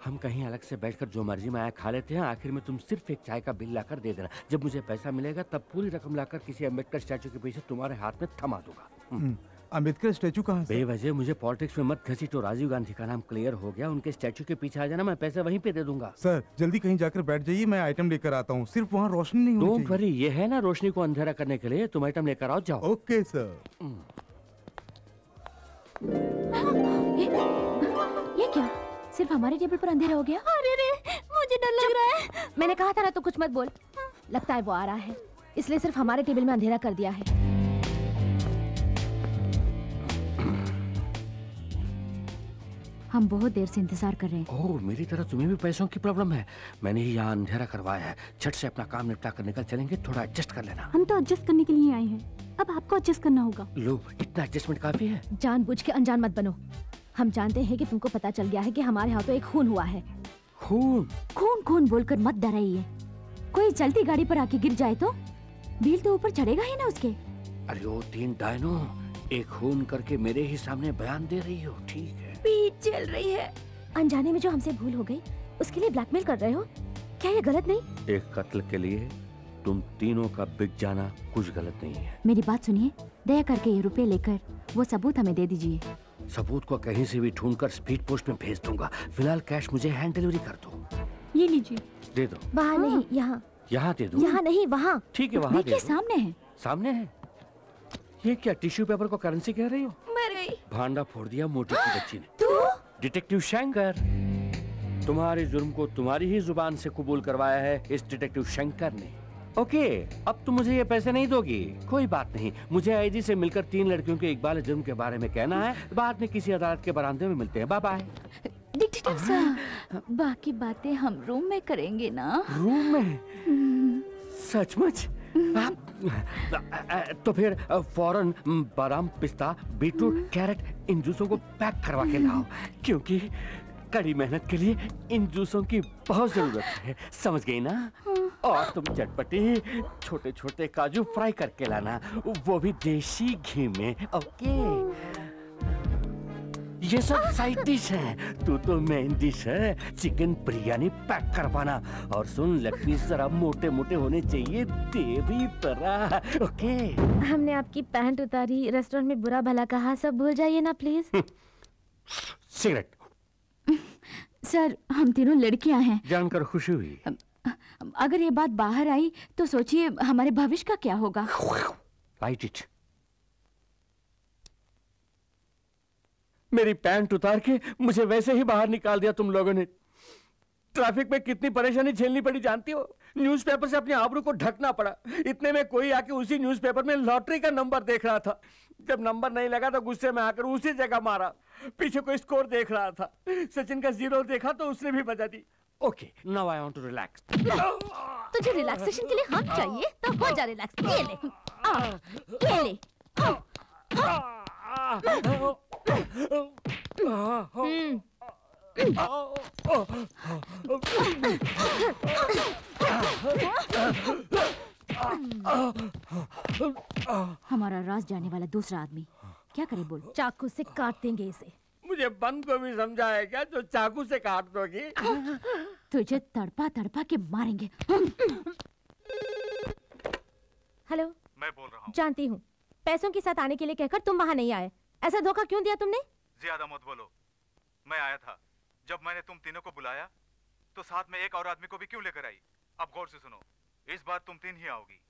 हम कहीं अलग से बैठकर जो मर्जी में आया खा लेते हैं, आखिर में तुम सिर्फ एक चाय का बिल लाकर दे देना। जब मुझे पैसा मिलेगा तब पूरी रकम लाकर किसी अम्बेडकर स्टैचू के पीछे तुम्हारे हाथ में थमा दूंगा। अम्बेडकर स्टैचू कहाँ है? बेवजह मुझे पॉलिटिक्स में मत घसीटो। राजीव गांधी का नाम क्लियर हो गया, उनके स्टैचू के पीछे आ जाना, मैं पैसे वहीं पे दे दूंगा। सर जल्दी कहीं जाकर बैठ जाइए, मैं आइटम लेकर आता हूँ। सिर्फ वहाँ रोशनी नहीं होनी चाहिए। डोंट वरी, ये है ना रोशनी को अंधेरा करने के लिए। तुम आइटम लेकर आओ, जाओ। Okay sir. ये क्या, सिर्फ हमारे टेबल पर अंधेरा हो गया? अरे रे, मुझे डर लग रहा है। मैंने कहा था ना, तो कुछ मत बोल। लगता है वो आ रहा है, इसलिए सिर्फ हमारे टेबल में अंधेरा कर दिया है। हम बहुत देर से इंतजार कर रहे हैं। ओह, मेरी तरह तुम्हें भी पैसों की प्रॉब्लम है। मैंने ही यहाँ अंधेरा करवाया है। झट से अपना काम निपटा कर निकल चलेंगे, थोड़ा एडजस्ट कर लेना। हम तो एडजस्ट करने के लिए आए हैं, अब आपको एडजस्ट करना होगा। लो, इतना एडजस्टमेंट काफी है। जानबूझ के अनजान मत बनो। हम जानते हैं कि तुमको पता चल गया है कि हमारे हाथों एक खून हुआ है। खून? खून खून बोलकर मत डराइए। कोई चलती गाड़ी पर आके गिर जाए तो बिल तो ऊपर चढ़ेगा ही ना उसके। अरे ओ 3 डायनो, एक खून करके मेरे ही सामने बयान दे रही हो। ठीक है, पीठ चल रही है। अनजाने में जो हमसे भूल हो गई, उसके लिए ब्लैकमेल कर रहे हो? क्या ये गलत नहीं? एक कत्ल के लिए तुम तीनों का बिक जाना कुछ गलत नहीं है। मेरी बात सुनिए, दया करके ये रुपए लेकर वो सबूत हमें दे दीजिए। सबूत को कहीं से भी ढूंढकर स्पीड पोस्ट में भेज दूंगा। फिलहाल कैश मुझे हैंड डिलीवरी कर दो। ये लीजिए। दे दो। वहाँ नहीं, यहाँ। यहाँ दे दो। यहाँ नहीं, वहाँ। ठीक है, वहाँ दे दो। सामने है। सामने है? ये क्या टिश्यू पेपर को करेंसी कह रही हो? मर गई। भांडा फोड़ दिया मोटी की बच्ची ने। तू? डिटेक्टिव शंकर, तुम्हारे जुर्म को तुम्हारी ही जुबान से कबूल करवाया है इस डिटेक्टिव शंकर ने। ओके, अब तुम मुझे ये पैसे नहीं दोगी, कोई बात नहीं। मुझे आईजी से मिलकर 3 लड़कियों के इकबाल जुर्म के बारे में कहना है। बाद में किसी अदालत के बरामदे में मिलते हैं। Bye bye. डिटेक्टिव साहब, बाकी बातें हम रूम में करेंगे ना? रूम में? सचमुच? तो फिर फौरन बादाम, पिस्ता, बीटरूट, कैरेट इन जूसों को पैक करवा के लाओ, क्योंकि कड़ी मेहनत के लिए इन जूसों की बहुत जरूरत है। समझ गई ना? और तुम चटपटी छोटे छोटे काजू फ्राई करके लाना, वो भी देसी घी में। ओके, ये सब साइड डिश है, तू तो मेन डिश है। चिकन बिरयानी पैक करवाना। और सुन, लेग पीस जरा मोटे मोटे होने चाहिए, तेरी तरह। ओके। हमने आपकी पैंट उतारी, रेस्टोरेंट में बुरा भला कहा, सब भूल जाइए ना प्लीज। सिगरेट। सर, हम तीनों लड़कियां हैं। जानकर खुशी हुई। अगर ये बात बाहर आई तो सोचिए हमारे भविष्य का क्या होगा। Right it. मेरी पैंट उतार के मुझे वैसे ही बाहर निकाल दिया तुम लोगों ने। ट्रैफिक में कितनी परेशानी झेलनी पड़ी जानती हो? न्यूज़पेपर से अपनी आबरू को ढकना पड़ा। इतने में कोई आके उसी न्यूज़पेपर में लॉटरी का नंबर देख रहा था। जब नंबर नहीं लगा तो गुस्से में आकर उसी जगह मारा। पीछे कोई स्कोर देख रहा था, सचिन का 0 देखा तो उसने भी बजा दी। Okay, now I want to relax. तुझे रिलैक्सेशन के लिए हाथ चाहिए तो हो जा रिलैक्स। ये ले, ये ले। हमारा राज जाने वाला दूसरा आदमी क्या करे बोल? चाकू से काट देंगे इसे। मुझे बन को भी समझा है क्या जो चाकू से काट दोगी? तुझे तड़पा तड़पा के मारेंगे। हेलो, मैं बोल रहा हूँ। जानती हूँ, पैसों के साथ आने के लिए कहकर तुम वहाँ नहीं आए। ऐसा धोखा क्यों दिया तुमने? ज्यादा मत बोलो। मैं आया था। जब मैंने तुम तीनों को बुलाया तो साथ में एक और आदमी को भी क्यों लेकर आई? अब गौर से सुनो, इस बार तुम 3 ही आओगी।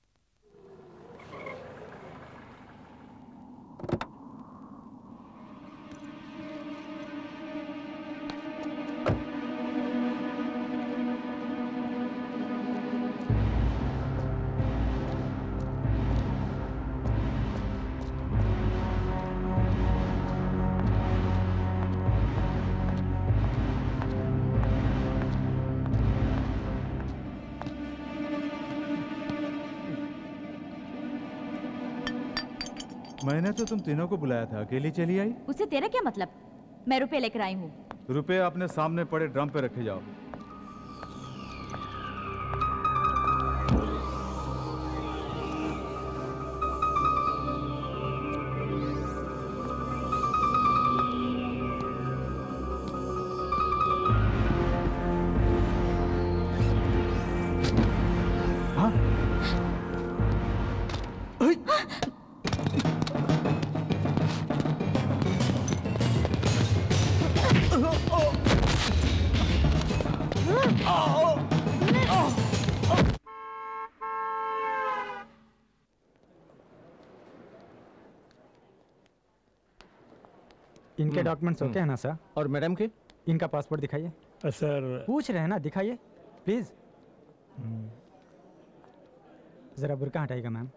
मैंने तो तुम तीनों को बुलाया था, अकेली चली आई? उससे तेरा क्या मतलब? मैं रुपए लेकर आई हूँ। रुपए अपने सामने पड़े ड्रम पे रखे जाओ। इनके डॉक्यूमेंट्स ओके है ना सर? और मैडम के? इनका पासपोर्ट दिखाइए। सर पूछ रहे हैं ना, दिखाइए प्लीज। जरा बुर्का हटाइएगा मैम।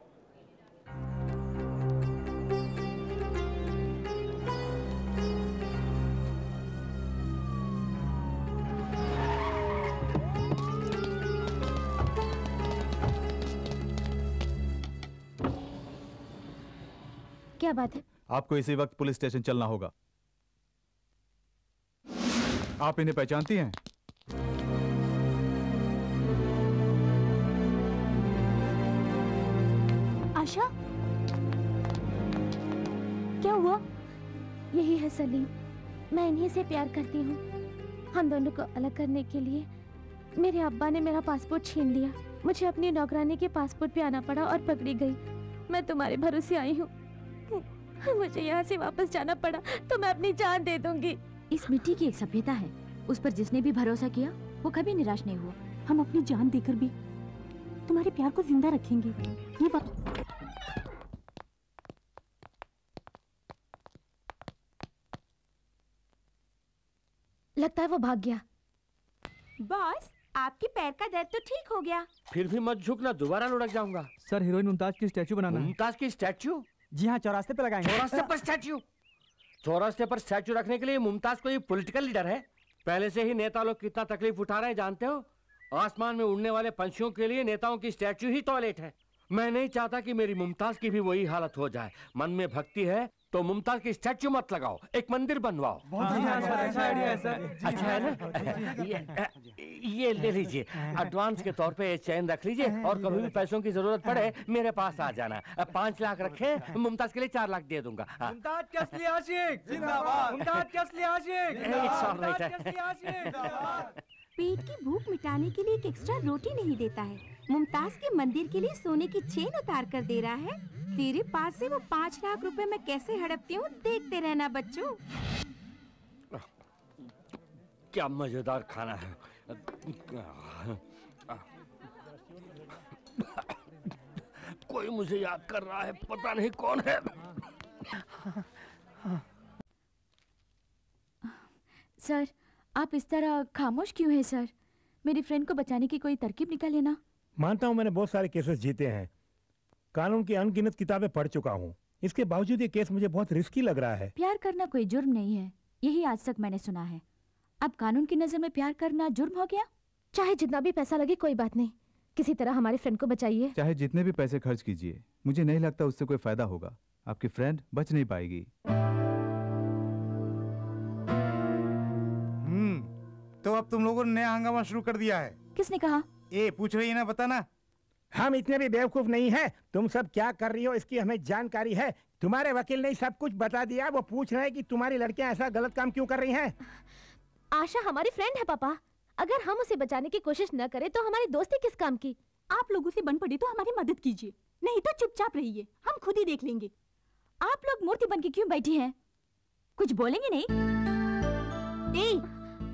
क्या बात है? आपको इसी वक्त पुलिस स्टेशन चलना होगा। आप इन्हें पहचानती हैं? आशा, क्या हुआ? यही है सलीम, मैं इन्हीं से प्यार करती हूँ। हम दोनों को अलग करने के लिए मेरे अब्बा ने मेरा पासपोर्ट छीन लिया। मुझे अपनी नौकरानी के पासपोर्ट पे आना पड़ा और पकड़ी गई। मैं तुम्हारे भरोसे आई हूँ। मुझे यहाँ से वापस जाना पड़ा तो मैं अपनी जान दे दूंगी। इस मिट्टी की एक सभ्यता है, उस पर जिसने भी भरोसा किया वो कभी निराश नहीं हुआ। हम अपनी जान देकर भी तुम्हारे प्यार को जिंदा रखेंगे, ये बात। लगता है वो भाग गया। बॉस, आपके पैर का दर्द तो ठीक हो गया। फिर भी मत झुकना, दोबारा लुढ़क जाऊंगा। सर, हीरोइन मुमताज की स्टैचू बनाना है। मुमताज की स्टैचू? जी हाँ, चौरास्ते पे लगाएंगे। चौरास्ते पर स्टैचू? चौरास्ते पर स्टैचू रखने के लिए मुमताज कोई पॉलिटिकल लीडर है? पहले से ही नेता लोग कितना तकलीफ उठा रहे हैं जानते हो? आसमान में उड़ने वाले पंछियों के लिए नेताओं की स्टैचू ही टॉयलेट है। मैं नहीं चाहता कि मेरी मुमताज की भी वही हालत हो जाए। मन में भक्ति है तो मुमताज की स्टैचू मत लगाओ, एक मंदिर बनवाओ। अच्छा आइडिया है सर। अच्छा है ना? ये ले लीजिए, एडवांस के तौर पे ये चैन रख लीजिए और कभी भी पैसों की जरूरत पड़े मेरे पास आ जाना। 5 लाख रखे, मुमताज के लिए 4 लाख दे दूंगा। मुमताज के असली आशिक जिंदाबाद। मुमताज के असली आशिक जिंदाबाद। पेट की भूख मिटाने के लिए एक एक्स्ट्रा रोटी नहीं देता है, मुमताज के मंदिर के लिए सोने की चेन उतार कर दे रहा है। तेरे पास से वो 5 लाख रुपए मैं कैसे हड़पती हूँ, देखते रहना बच्चों। क्या मजेदार खाना है। कोई मुझे याद कर रहा है, पता नहीं कौन है। सर, आप इस तरह खामोश क्यों हैं सर? मेरी फ्रेंड को बचाने की कोई तरकीब निकालिए ना। मानता हूँ मैंने बहुत सारे केसेस जीते हैं, कानून की अनगिनत किताबें पढ़ चुका हूँ। इसके बावजूद ये केस मुझे बहुत रिस्की लग रहा है। प्यार करना कोई जुर्म नहीं है, यही आज तक मैंने सुना है। अब कानून की नजर में प्यार करना जुर्म हो गया? चाहे जितना भी पैसा लगे कोई बात नहीं, किसी तरह हमारे फ्रेंड को बचाइए। चाहे जितने भी पैसे खर्च कीजिए, मुझे नहीं लगता उससे कोई फायदा होगा। आपकी फ्रेंड बच नहीं पाएगी। तो अब तुम लोगों ने नया हंगामा शुरू कर दिया है। किसने कहा? ए पूछ रही है ना, बता ना। हम इतने भी बेवकूफ नहीं हैं। तुम सब क्या कर रही हो इसकी हमें जानकारी है। तुम्हारे वकील ने सब कुछ बता दिया। वो पूछ रहे हैं कि तुम्हारी लड़कियां ऐसा गलत काम क्यों कर रही हैं। आशा हमारी फ्रेंड है पापा, अगर हम उसे बचाने की कोशिश न करें तो हमारी दोस्ती किस काम की। आप लोगों से बन पड़ी तो हमारी मदद कीजिए, नहीं तो चुपचाप रहिए, हम खुद ही देख लेंगे। आप लोग मूर्ति बन के क्यों बैठी हैं? कुछ बोलेंगे नहीं?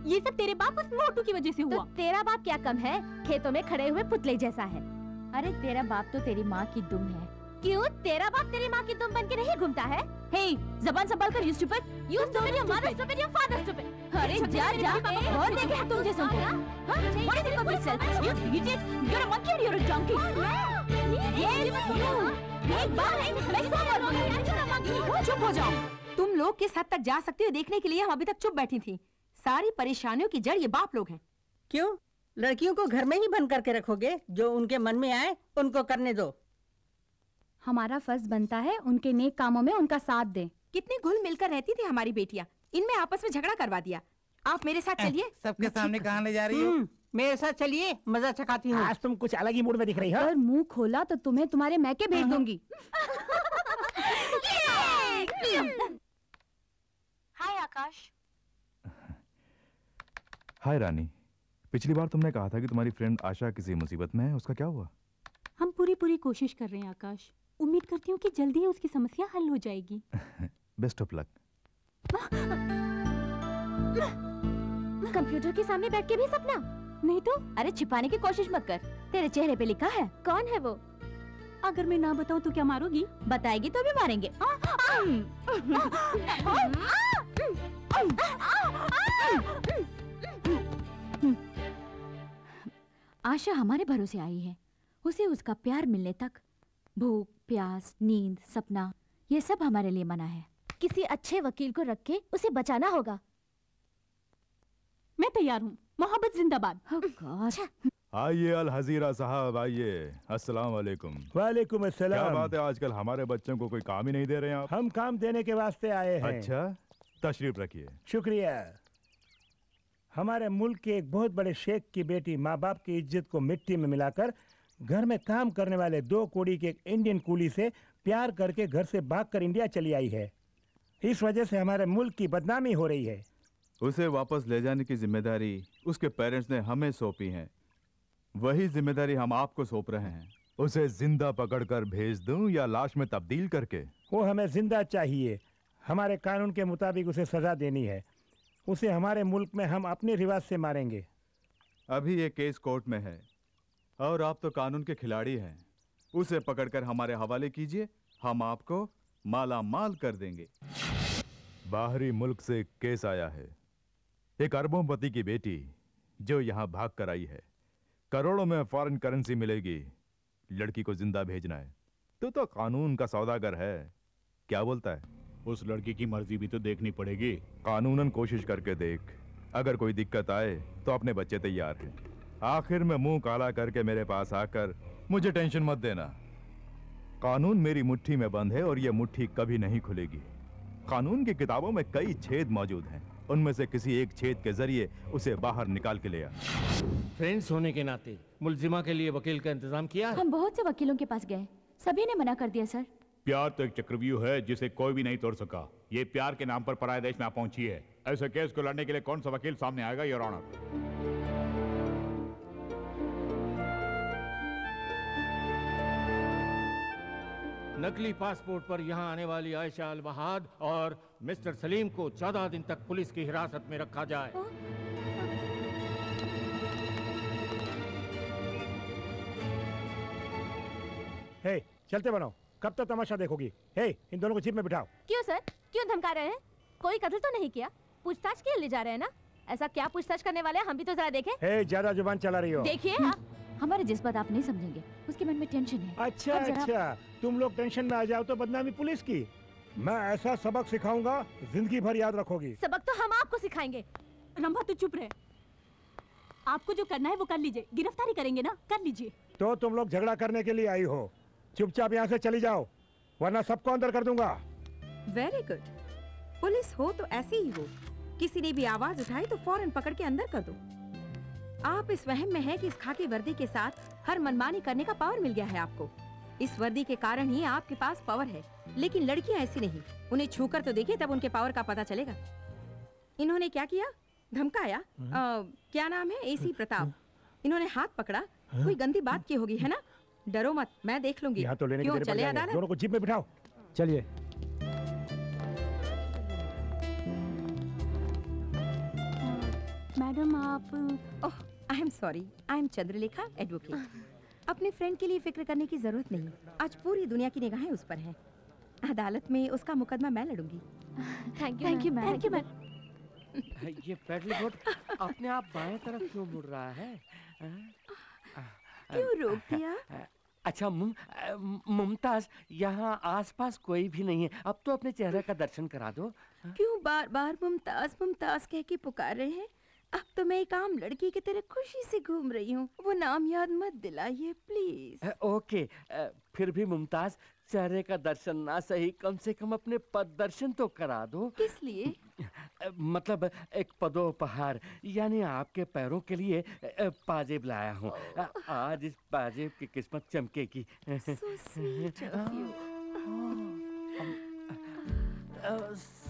ये सब तेरे बाप उस मोटू की वजह से हुआ। तो तेरा बाप क्या कम है, खेतों में खड़े हुए पुतले जैसा है। अरे तेरा बाप तो तेरी माँ की दुम है। क्यों तेरा बाप तेरी माँ की दुम बन के नहीं घूमता है? हे, जबान संभाल कर, you stupid, you stupid, your mother stupid, your father stupid। अरे जा बहुत देखे हैं तुम जैसों को। What do you think of yourself? You idiot, you're a monkey or you're a donkey? Yes, you। एक बार नहीं, मैं सौ बार बोलूँगी। चुप हो जाओ। तुम लोग किस हद तक जा सकती हो देखने के लिए हम अभी तक चुप बैठी थी। सारी परेशानियों की जड़ ये बाप लोग हैं। क्यों लड़कियों को घर में ही बंद करके रखोगे? जो उनके मन में आए उनको करने दो। हमारा फर्ज बनता है उनके नेक कामों में उनका साथ दें। कितनी घुल मिलकर रहती थी हमारी बेटियां, इनमें आपस में झगड़ा करवा दिया। आप मेरे साथ चलिए। सबके सामने कहाँ ले जा रही हो? मेरे साथ चलिए, मजा चखाती हूँ। आज तुम कुछ अलग ही मूड में दिख रही हो। अगर मुंह खोला तो तुम्हें तुम्हारे मैके भेज दूंगी। हाय आकाश। हाय रानी, पिछली बार तुमने कहा था कि तुम्हारी फ्रेंड आशा किसी मुसीबत में है, उसका क्या हुआ? हम पूरी कोशिश कर रहे हैं आकाश, उम्मीद करती हूँ कि जल्दी ही उसकी समस्या हल हो जाएगी। Best of luck. कंप्यूटर के सामने बैठ के भी सपना? नहीं तो। अरे छिपाने की कोशिश मत कर, तेरे चेहरे पे लिखा है। कौन है वो? अगर मैं ना बताऊं तो क्या मारोगी? बताएगी तो भी मारेंगे। आशा हमारे भरोसे आई है। उसे उसका प्यार मिलने तक भूख, प्यास, नींद, सपना, ये सब हमारे लिए मना है। किसी अच्छे वकील को रख के उसे बचाना होगा। मैं तैयार हूँ। मोहब्बत जिंदाबाद। आइए अल हजीरा साहब, आइए। अस्सलाम वालेकुम। वालेकुम अस्सलाम। क्या बात है, आजकल हमारे बच्चों को कोई काम ही नहीं दे रहे हैं आप? हम काम देने के वास्ते आए हैं। अच्छा, तशरीफ रखिए। शुक्रिया। हमारे मुल्क के एक बहुत बड़े शेख की बेटी माँ बाप की इज्जत को मिट्टी में मिलाकर घर में काम करने वाले 2 कौड़ी के एक इंडियन कूली से प्यार करके घर से भागकर इंडिया चली आई है। इस वजह से हमारे मुल्क की बदनामी हो रही है। उसे वापस ले जाने की जिम्मेदारी उसके पेरेंट्स ने हमें सौंपी है, वही जिम्मेदारी हम आपको सौंप रहे हैं। उसे जिंदा पकड़कर भेज दूं या लाश में तब्दील करके? वो हमें जिंदा चाहिए। हमारे कानून के मुताबिक उसे सजा देनी है। उसे हमारे मुल्क में हम अपने रिवाज से मारेंगे। अभी ये केस कोर्ट में है और आप तो कानून के खिलाड़ी हैं। उसे पकड़कर हमारे हवाले कीजिए, हम आपको माला माल कर देंगे। बाहरी मुल्क से केस आया है। एक अरबोंपति की बेटी जो यहाँ भाग कर आई है, करोड़ों में फॉरेन करेंसी मिलेगी। लड़की को जिंदा भेजना है। तू तो कानून का सौदागर है, क्या बोलता है? उस लड़की की मर्जी भी तो देखनी पड़ेगी। कानूनन कोशिश करके देख, अगर कोई दिक्कत आए तो अपने बच्चे तैयार हैं। आखिर में मुंह काला करके मेरे पास आकर मुझे टेंशन मत देना। कानून मेरी मुट्ठी में बंद है और ये मुट्ठी कभी नहीं खुलेगी। कानून की किताबों में कई छेद मौजूद हैं, उनमें से किसी एक छेद के जरिए उसे बाहर निकाल के ले आ। फ्रेंड्स होने के नाते मुलजिमा के लिए वकील का इंतजाम किया है? हम बहुत से वकीलों के पास गए, सभी ने मना कर दिया सर। प्यार तो एक चक्रव्यूह है जिसे कोई भी नहीं तोड़ सका। ये प्यार के नाम पर पराये देश में आप पहुंची है। ऐसे केस को लड़ने के लिए कौन सा वकील सामने आएगा, योर ऑनर? नकली पासपोर्ट पर यहाँ आने वाली आयशा अल वहाद और मिस्टर सलीम को 14 दिन तक पुलिस की हिरासत में रखा जाए। हे, चलते बनो। कब तक तमाशा देखोगी? हे, इन दोनों को जीप में बिठाओ। क्यों सर, क्यों धमका रहे हैं? कोई कत्ल तो नहीं किया, पूछताछ के लिए ले जा रहे हैं ना? ऐसा क्या पूछताछ करने वाले हैं, हम भी तो जरा देखें। हे, ज्यादा जुबान चला रही हो। देखिए हमारे जज्बात आप नहीं समझेंगे, उसके मन में टेंशन है। अच्छा अच्छा, तुम लोग टेंशन में आ जाओ तो बदनामी पुलिस की। मैं ऐसा सबक सिखाऊंगा, जिंदगी भर याद रखोगी। सबक तो हम आपको सिखाएंगे। रंभा तो चुप रहे। आपको जो करना है वो कर लीजिए, गिरफ्तारी करेंगे ना, कर लीजिए। तो तुम लोग झगड़ा करने के लिए आई हो, चुपचाप यहाँ से चली जाओ वरना सबको अंदर कर दूंगा। Very good. पुलिस हो तो ऐसी ही हो, किसी ने भी आवाज उठाई तो फौरन पकड़ के अंदर कर दो। आप इस वहम में हैं कि इस खाकी वर्दी के साथ हर मनमानी करने का पावर मिल गया है आपको। इस वर्दी के कारण ही आपके पास पावर है, लेकिन लड़कियां ऐसी नहीं। उन्हें छूकर तो देखिए, तब उनके पावर का पता चलेगा। इन्होंने क्या किया? धमकाया। क्या नाम है? एसी प्रताप। इन्होंने हाथ पकड़ा। कोई गंदी बात की होगी, है ना? डरो मत, मैं देख लूंगी। यहाँ तो लेने क्यों, के देर पड़ चले जाएंगे। अदालत? दोनों को जीप में बिठाओ। चलिए। मैडम आप oh, I am sorry, I am Chandralekha, advocate. अपने फ्रेंड के लिए फिक्र करने की जरूरत नहीं। आज पूरी दुनिया की निगाहें उस पर हैं। अदालत में उसका मुकदमा मैं लड़ूंगी। Thank you ma'am. Thank you ma'am. ये पेडल बोट अपने आप बाएं तरफ क्यों मुड़ रहा है? क्यों रोक दिया? अच्छा मुमताज, यहाँ आसपास कोई भी नहीं है। अब तो अपने चेहरे का दर्शन करा दो। क्यों बार बार मुमताज मुमताज कह के पुकार रहे हैं? अब तो मैं एक आम लड़की की तरह खुशी से घूम रही हूँ। वो नाम याद मत दिलाइए प्लीज। ओके, फिर भी मुमताज, चेहरे का दर्शन ना सही, कम से कम अपने पद दर्शन तो करा दो। किस लिए? मतलब एक पदोपहार, यानी आपके पैरों के लिए पाजेब लाया हूँ। आज इस पाजेब की किस्मत चमकेगी।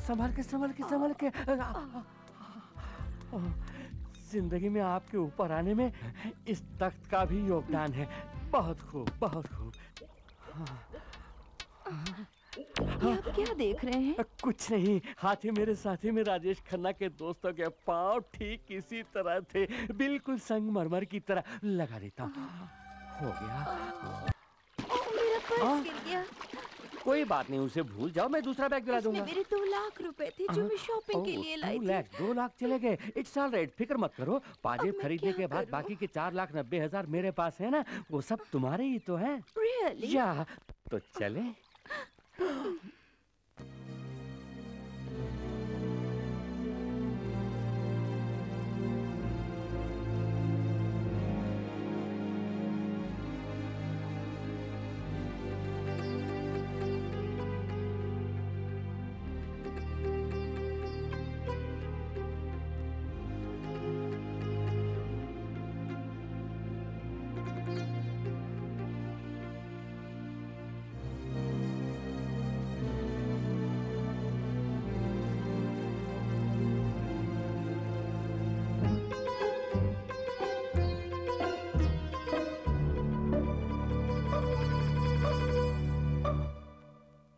संभल के। जिंदगी में आपके ऊपर आने में इस तख्त का भी योगदान है। बहुत खूब, बहुत खूब। ये आप क्या देख रहे हैं? कुछ नहीं, हाथी मेरे साथी में राजेश खन्ना के दोस्तों के पांव ठीक इसी तरह थे, बिल्कुल संगमरमर की तरह। लगा देता हूँ। हो गया। मेरा पर्स गिर गया। कोई बात नहीं, उसे भूल जाओ, मैं दूसरा बैग दिला दूंगा। मेरे 2 लाख रुपए थे जो मैं शॉपिंग के लिए लाई थी। 2 लाख चले गए। इट्स ऑल राइट, फिक्र मत करो। पाजेब खरीदने के बाद बाकी के 4,90,000 मेरे पास है ना, वो सब तुम्हारे ही तो हैं। Really? या तो चले।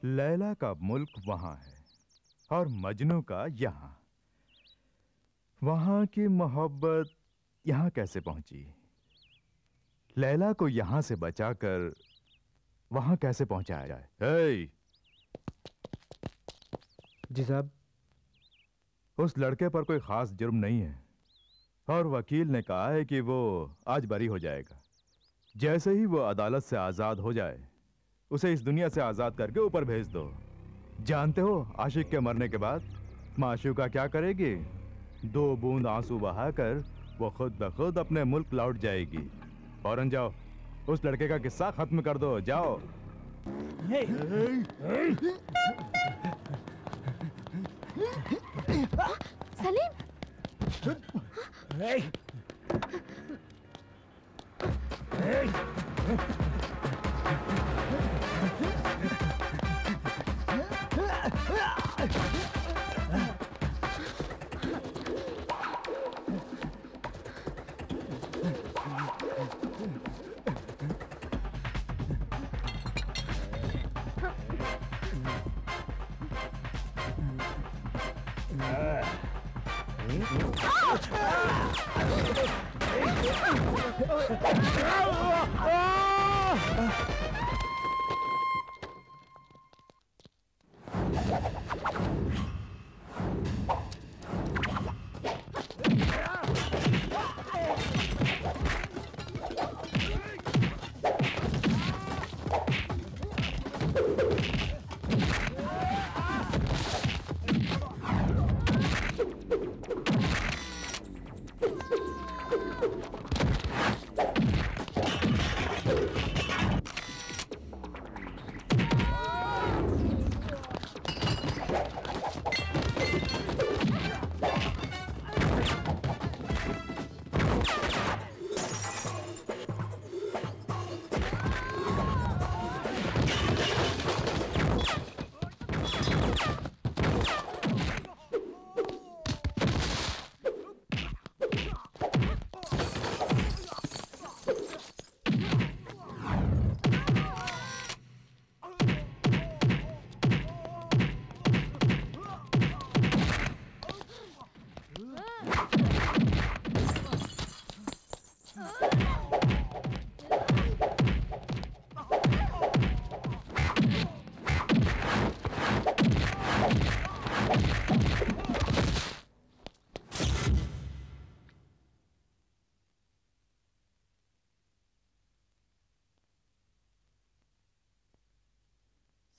लैला का मुल्क वहां है और मजनू का यहां। वहां की मोहब्बत यहां कैसे पहुंची? लैला को यहां से बचाकर वहां कैसे पहुंचाया जाए? ए! जी साहब। उस लड़के पर कोई खास जुर्म नहीं है और वकील ने कहा है कि वो आज बरी हो जाएगा। जैसे ही वो अदालत से आजाद हो जाए, उसे इस दुनिया से आजाद करके ऊपर भेज दो। जानते हो आशिक के मरने के बाद माशूका क्या करेगी? 2 बूंद आंसू बहाकर वो खुद ब खुद अपने मुल्क लौट जाएगी। फौरन जाओ, उस लड़के का किस्सा खत्म कर दो। जाओ। सलीम।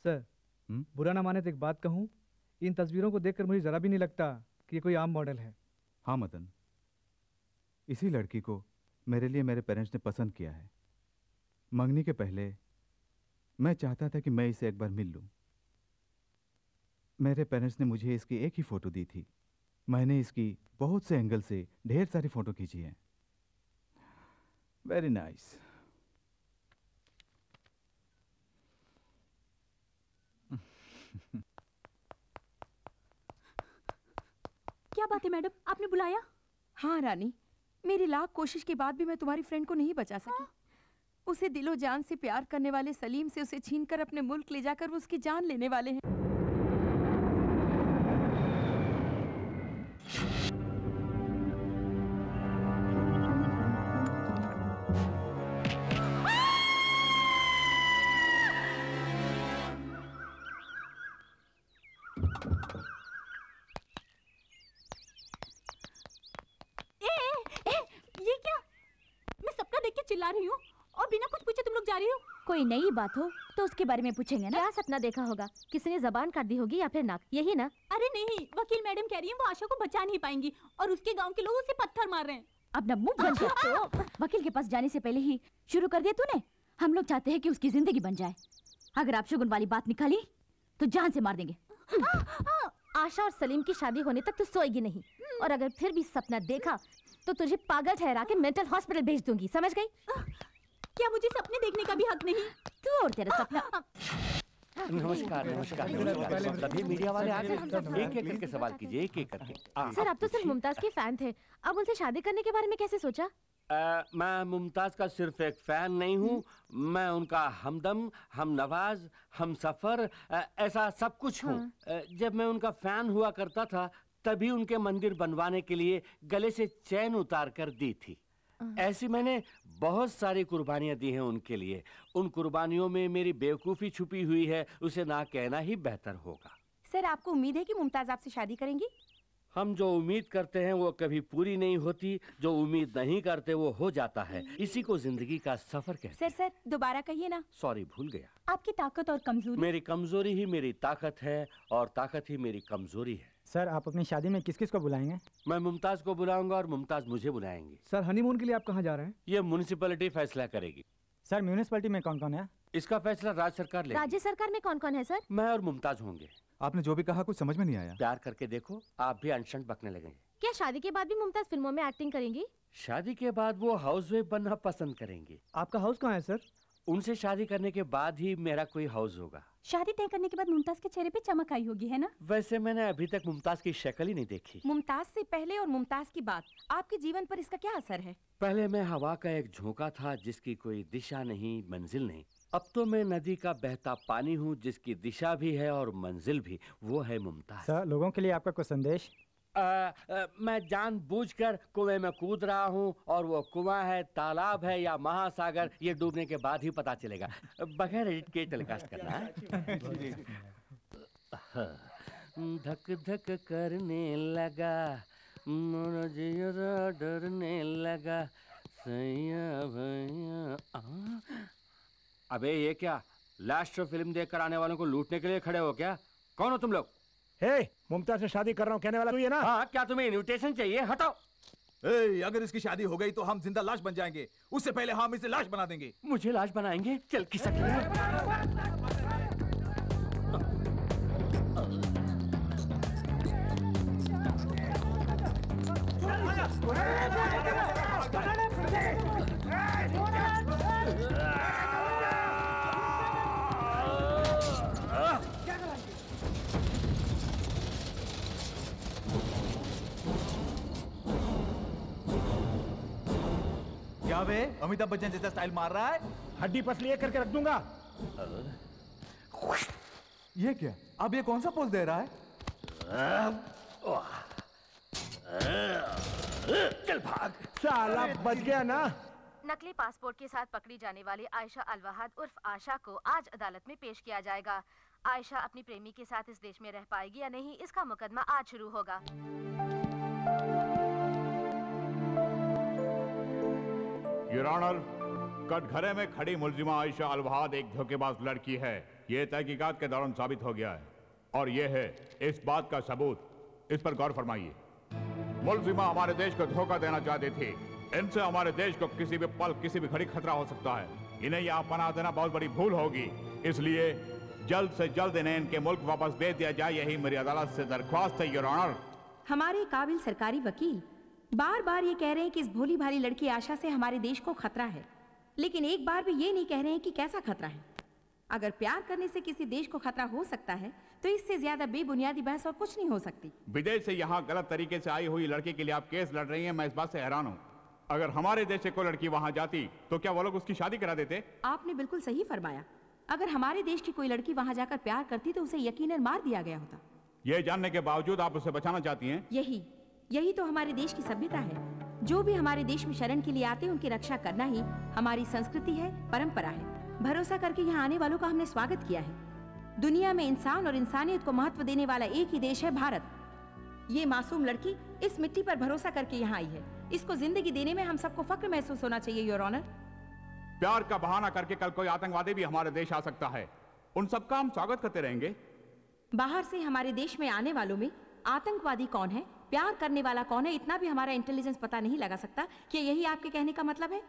सर बुरा ना माने तो एक बात कहूँ, इन तस्वीरों को देखकर मुझे जरा भी नहीं लगता कि ये कोई आम मॉडल है। हाँ मदन, इसी लड़की को मेरे लिए मेरे पेरेंट्स ने पसंद किया है। मंगनी के पहले मैं चाहता था कि मैं इसे एक बार मिल लूं। मेरे पेरेंट्स ने मुझे इसकी एक ही फोटो दी थी। मैंने इसकी बहुत से एंगल से ढेर सारी फोटो खींची हैं। Very nice. क्या बात है मैडम, आपने बुलाया? हाँ रानी, मेरी लाख कोशिश के बाद भी मैं तुम्हारी फ्रेंड को नहीं बचा सकी। उसे दिलो जान से प्यार करने वाले सलीम से उसे छीनकर अपने मुल्क ले जाकर वो उसकी जान लेने वाले हैं। चिल्ला रही हूँ और बिना कुछ पूछे तुम लोग जा रही हो। कोई नई बात हो तो उसके बारे में पूछेंगे ना। क्या सपना देखा होगा? किसी ने जबान काट दी होगी या फिर नाक, यही ना? अरे नहीं, वकील मैडम कह रही है वो आशा को बचा नहीं पाएंगी और उसके गांव के लोग उसे पत्थर मार रहे हैं। अपना मुंह बंद कर। तो वकील के पास जाने से पहले ही शुरू कर दिया तूने। हम लोग चाहते हैं कि उसकी जिंदगी बन जाए। अगर आप शुगुन वाली बात निकाली तो जान से मार देंगे। आशा और सलीम की शादी होने तक तो सोएगी नहीं, और अगर फिर भी सपना देखा तो तुझे पागल ठहरा के मेंटल हॉस्पिटल भेज दूंगी, समझ गई? क्या मुझे सपने देखने का भी हक नहीं? तू और तेरा सपना। नमस्कार नमस्कार। तभी मीडिया वाले आ गए। एक एक करके सवाल कीजिए, एक एक करके। सर आप तो सिर्फ मुमताज के फैन थे, अब उनसे शादी करने के बारे में कैसे सोचा? मैं मुमताज का सिर्फ एक फैन नहीं हूँ, मैं उनका हमदम, हम नवाज, हम सफर, ऐसा सब कुछ हूँ। जब मैं उनका फैन हुआ करता था तभी उनके मंदिर बनवाने के लिए गले से चैन उतार कर दी थी। ऐसी मैंने बहुत सारी कुर्बानियां दी हैं उनके लिए। उन कुर्बानियों में मेरी बेवकूफ़ी छुपी हुई है, उसे ना कहना ही बेहतर होगा। सर आपको उम्मीद है कि मुमताज आपसे शादी करेंगी? हम जो उम्मीद करते हैं वो कभी पूरी नहीं होती, जो उम्मीद नहीं करते वो हो जाता है। इसी को जिंदगी का सफर कहते हैं। सर दोबारा कहिए ना। सॉरी, भूल गया। आपकी ताकत और कमजोरी? मेरी कमजोरी ही मेरी ताकत है और ताकत ही मेरी कमजोरी है। सर आप अपनी शादी में किस किस को बुलाएंगे? मैं मुमताज को बुलाऊंगा और मुमताज मुझे बुलाएंगी। सर हनीमून के लिए आप कहाँ जा रहे हैं? ये म्युनिसिपैलिटी फैसला करेगी। सर म्युनिसिपैलिटी में कौन कौन है? इसका फैसला राज्य सरकार लेगी। राज्य सरकार में कौन कौन है सर? मैं और मुमताज होंगे। आपने जो भी कहा कुछ समझ में नहीं आया। प्यार करके देखो, आप भी अनशन बकने लगेंगे। क्या शादी के बाद भी मुमताज फिल्मों में एक्टिंग करेंगी? शादी के बाद वो हाउसवाइफ बनना पसंद करेंगी। आपका हाउस कहाँ है सर? उनसे शादी करने के बाद ही मेरा कोई हाउस होगा। शादी तय करने के बाद मुमताज के चेहरे पे चमक आई होगी, है ना? वैसे मैंने अभी तक मुमताज की शक्ल ही नहीं देखी। मुमताज से पहले और मुमताज की बात, आपके जीवन पर इसका क्या असर है? पहले मैं हवा का एक झोंका था जिसकी कोई दिशा नहीं, मंजिल नहीं। अब तो मैं नदी का बहता पानी हूँ जिसकी दिशा भी है और मंजिल भी। वो है मुमताज। सर लोगों के लिए आपका कोई संदेश? मैं जानबूझकर कुएं में कूद रहा हूँ और वो कुआं है, तालाब है या महासागर, ये डूबने के बाद ही पता चलेगा। बगैर एडिट के टेलीकास्ट करना है। धक धक करने लगा, मोरा जियरा डरने लगा, सैया भैया। अबे ये क्या, लास्ट फिल्म देखकर आने वालों को लूटने के लिए खड़े हो क्या? कौन हो तुम लोग? मुमताज से शादी कर रहा हूँ कहने वाला तू ये ना? हाँ, क्या तुम्हें इनविटेशन चाहिए? हटाओ। अगर इसकी शादी हो गई तो हम जिंदा लाश बन जाएंगे, उससे पहले हम इसे लाश बना देंगे। मुझे लाश बनाएंगे? चल खिसक। क्या बे, अमिताभ बच्चन जैसा स्टाइल मार रहा है? हड्डी पसली एक करके रख दूंगा। ये क्या? अब ये कौन सा पोज दे रहा है? चल भाग। साला बच गया ना। नकली पासपोर्ट के साथ पकड़ी जाने वाली आयशा अलवहाद उर्फ आशा को आज अदालत में पेश किया जाएगा। आयशा अपनी प्रेमी के साथ इस देश में रह पाएगी या नहीं, इसका मुकदमा आज शुरू होगा। योर ऑनर, कटघरे में खड़ी मुलजिमा आयशा अलवहाद एक धोखेबाज लड़की है ये तहकीकात के दौरान साबित हो गया है और ये है इस बात का सबूत। इस पर गौर फरमाइए। मुलजिमा हमारे देश को धोखा देना चाहती थी। इनसे हमारे देश को किसी भी पल किसी भी घड़ी खतरा हो सकता है। इन्हें यहाँ पनाह देना बहुत बड़ी भूल होगी, इसलिए जल्द से जल्द इन्हें इनके मुल्क वापस दे दिया जाए, यही मेरी अदालत से दरख्वास्त है योर ऑनर। हमारे काबिल सरकारी वकील बार बार ये कह रहे हैं कि इस भोली भाली लड़की आशा से हमारे देश को खतरा है, लेकिन एक बार भी ये नहीं कह रहे हैं कि कैसा खतरा है। अगर प्यार करने से किसी देश को खतरा हो सकता है तो इससे ज्यादा बेबुनियादी बहस और कुछ नहीं हो सकती। विदेश से यहाँ गलत तरीके से आई हुई लड़की के लिए आप केस लड़ रही हैं, मैं इस बात से हैरान हूँ। अगर हमारे देश से कोई लड़की वहाँ जाती तो क्या वो लोग उसकी शादी करा देते? आपने बिल्कुल सही फरमाया। अगर हमारे देश की कोई लड़की वहाँ जाकर प्यार करती तो उसे यकीनन मार दिया गया होता। ये जानने के बावजूद आप उसे बचाना चाहती हैं? यही तो हमारे देश की सभ्यता है। जो भी हमारे देश में शरण के लिए आते हैं उनकी रक्षा करना ही हमारी संस्कृति है, परंपरा है। भरोसा करके यहाँ आने वालों का हमने स्वागत किया है। दुनिया में इंसान और इंसानियत को महत्व देने वाला एक ही देश है, भारत। ये मासूम लड़की इस मिट्टी पर भरोसा करके यहाँ आई है। इसको जिंदगी देने में हम सबको फक्र महसूस होना चाहिए योर ऑनर। प्यार का बहाना करके कल कोई आतंकवादी भी हमारे देश आ सकता है, उन सबका हम स्वागत करते रहेंगे। बाहर से हमारे देश में आने वालों में आतंकवादी कौन है, प्यार करने वाला कौन है, इतना भी हमारा इंटेलिजेंस पता नहीं लगा सकता। क्या यही आपके कहने का मतलब है?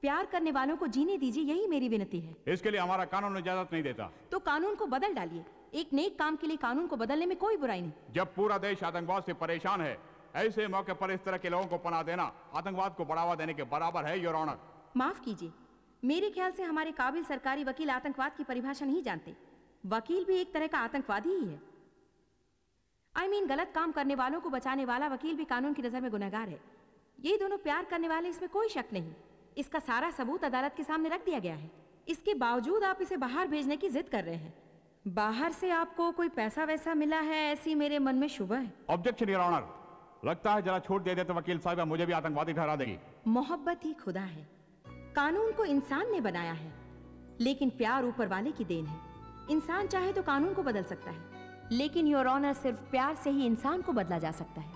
प्यार करने वालों को जीने दीजिए, यही मेरी विनती है। इसके लिए हमारा कानून इजाजत नहीं देता। तो कानून को बदल डालिए। एक नेक काम के लिए कानून को बदलने में कोई बुराई नहीं। जब पूरा देश आतंकवाद से परेशान है, ऐसे मौके पर इस तरह के लोगों को पनाह देना आतंकवाद को बढ़ावा देने के बराबर है योर ऑनर। माफ कीजिए, मेरे ख्याल से हमारे काबिल सरकारी वकील आतंकवाद की परिभाषा नहीं जानते। वकील भी एक तरह का आतंकवादी ही है। I mean, गलत काम करने वालों को बचाने वाला वकील भी कानून की नजर में गुनहगार है। ये दोनों प्यार करने वाले, इसमें कोई शक नहीं। इसका सारा सबूत अदालत के सामने रख दिया गया है। इसके बावजूद आप इसे बाहर भेजने की जिद कर रहे हैं। बाहर से आपको कोई पैसा वैसा मिला है, ऐसी मेरे मन में शुबह है। Objection your honour. लगता है जरा छूट दे दे तो वकील साहब मुझे भी आतंकवादी ठहरा देगी। मोहब्बत ही खुदा है। कानून को इंसान ने बनाया है, लेकिन प्यार ऊपर वाले की देन है। इंसान चाहे तो कानून को बदल सकता है, लेकिन योर ऑनर सिर्फ प्यार से ही इंसान को बदला जा सकता है।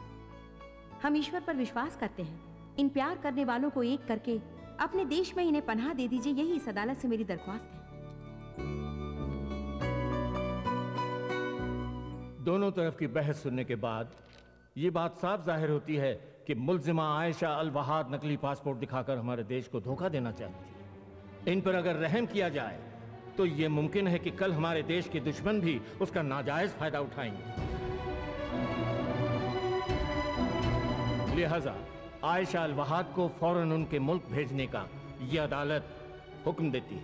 हम ईश्वर पर विश्वास करते हैं। इन प्यार करने वालों को एक करके अपने देश में इन्हें पनाह दे दीजिए, यही इस अदालत से मेरी दरख्वास्त है। दोनों तरफ की बहस सुनने के बाद ये बात साफ जाहिर होती है कि मुल्जिमा आयशा अल वहाद नकली पासपोर्ट दिखाकर हमारे देश को धोखा देना चाहती है। इन पर अगर रहम किया जाए तो ये मुमकिन है कि कल हमारे देश के दुश्मन भी उसका नाजायज फायदा उठाएंगे। लिहाजा आयशा अल वहाद को फौरन उनके मुल्क भेजने का यह अदालत हुक्म देती है।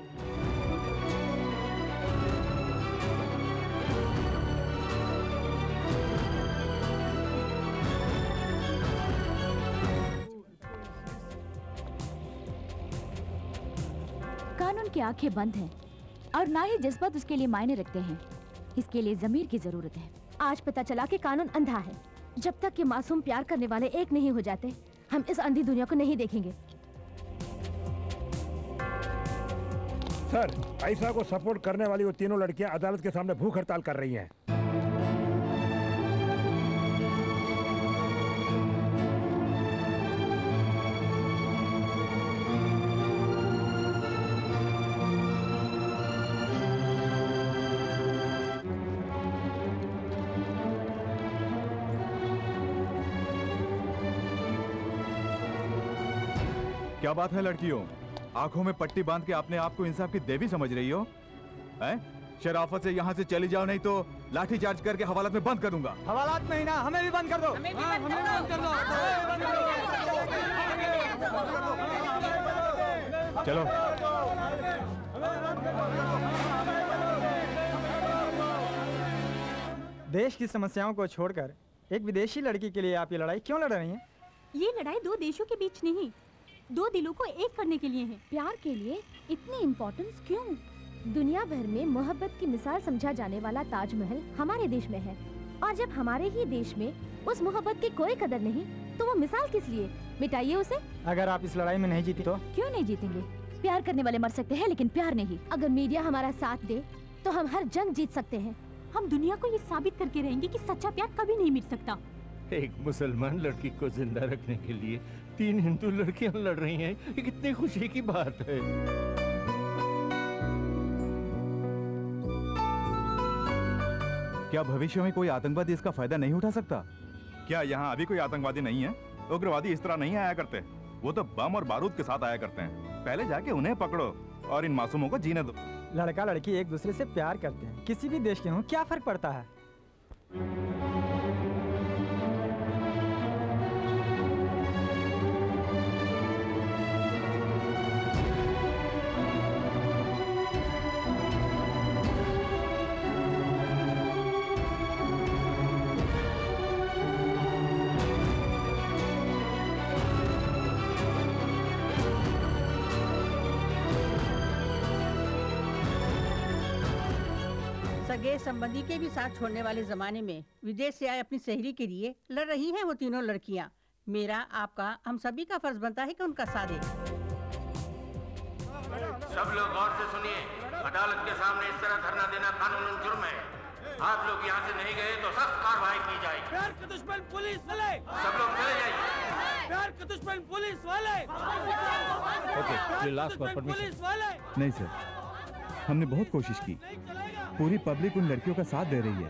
कानून की आंखें बंद हैं और ना ही जज्बात उसके लिए मायने रखते हैं। इसके लिए जमीर की जरूरत है। आज पता चला कि कानून अंधा है। जब तक कि मासूम प्यार करने वाले एक नहीं हो जाते, हम इस अंधी दुनिया को नहीं देखेंगे। सर, आयशा को सपोर्ट करने वाली वो तीनों लड़कियां अदालत के सामने भूख हड़ताल कर रही हैं। क्या बात है लड़कियों, आंखों में पट्टी बांध के अपने आप को इंसाफ की देवी समझ रही हो? हैं? शराफत से यहाँ से चली जाओ, नहीं तो लाठी चार्ज करके हवालात में बंद कर दूंगा। हवालात में ही ना, हमें भी बंद कर दो। हमें भी बंद कर दो। चलो। देश की समस्याओं को छोड़कर एक विदेशी लड़की के लिए आप ये लड़ाई क्यों लड़ रही हैं? ये लड़ाई दो देशों के बीच नहीं, दो दिलों को एक करने के लिए है। प्यार के लिए इतनी इम्पोर्टेंस क्यों? दुनिया भर में मोहब्बत की मिसाल समझा जाने वाला ताजमहल हमारे देश में है, और जब हमारे ही देश में उस मोहब्बत की कोई कदर नहीं, तो वो मिसाल किस लिए? मिटाइए उसे। अगर आप इस लड़ाई में नहीं जीती तो? क्यों नहीं जीतेंगे? प्यार करने वाले मर सकते हैं, लेकिन प्यार नहीं। अगर मीडिया हमारा साथ दे तो हम हर जंग जीत सकते हैं। हम दुनिया को ये साबित करके रहेंगे कि सच्चा प्यार कभी नहीं मिट सकता। एक मुसलमान लड़की को जिंदा रखने के लिए 3 हिंदू लड़कियां लड़ रही हैं, ये कितनी खुशी की बात है। क्या भविष्य में कोई आतंकवादी इसका फायदा नहीं उठा सकता? क्या यहाँ अभी कोई आतंकवादी नहीं है? उग्रवादी इस तरह नहीं आया करते, वो तो बम और बारूद के साथ आया करते हैं। पहले जाके उन्हें पकड़ो और इन मासूमों को जीने दो। लड़का लड़की एक दूसरे से प्यार करते हैं, किसी भी देश के हों, क्या फर्क पड़ता है? सगे संबंधी के भी साथ छोड़ने वाले जमाने में विदेश से आए अपनी सहेली के लिए लड़ रही हैं वो तीनों लड़कियां। मेरा, आपका, हम सभी का फर्ज बनता है कि उनका साथ दें। सब लोग गौर से सुनिए, अदालत के सामने इस तरह धरना देना कानूनन जुर्म है। आप लोग यहाँ से नहीं गए तो सख्त कार्रवाई की जाएगी। प्यार के दुश्मन पुलिस वाले, सब लोग चले जाइए। प्यार के दुश्मन पुलिस वाले, पुलिस वाले। नहीं सर, हमने बहुत कोशिश की, पूरी पब्लिक उन लड़कियों का साथ दे रही है,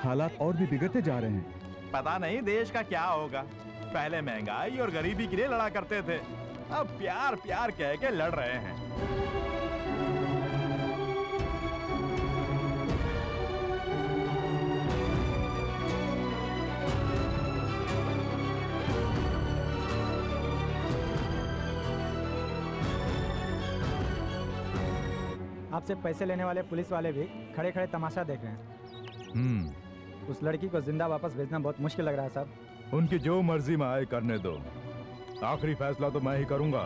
हालात और भी बिगड़ते जा रहे हैं। पता नहीं देश का क्या होगा। पहले महंगाई और गरीबी के लिए लड़ा करते थे, अब प्यार प्यार कह के लड़ रहे हैं। आपसे पैसे लेने वाले पुलिस वाले भी खड़े खड़े तमाशा देख रहे हैं। उस लड़की को जिंदा वापस भेजना बहुत मुश्किल लग रहा है साहब। उनकी जो मर्जी में आए करने दो, आखिरी फैसला तो मैं ही करूंगा।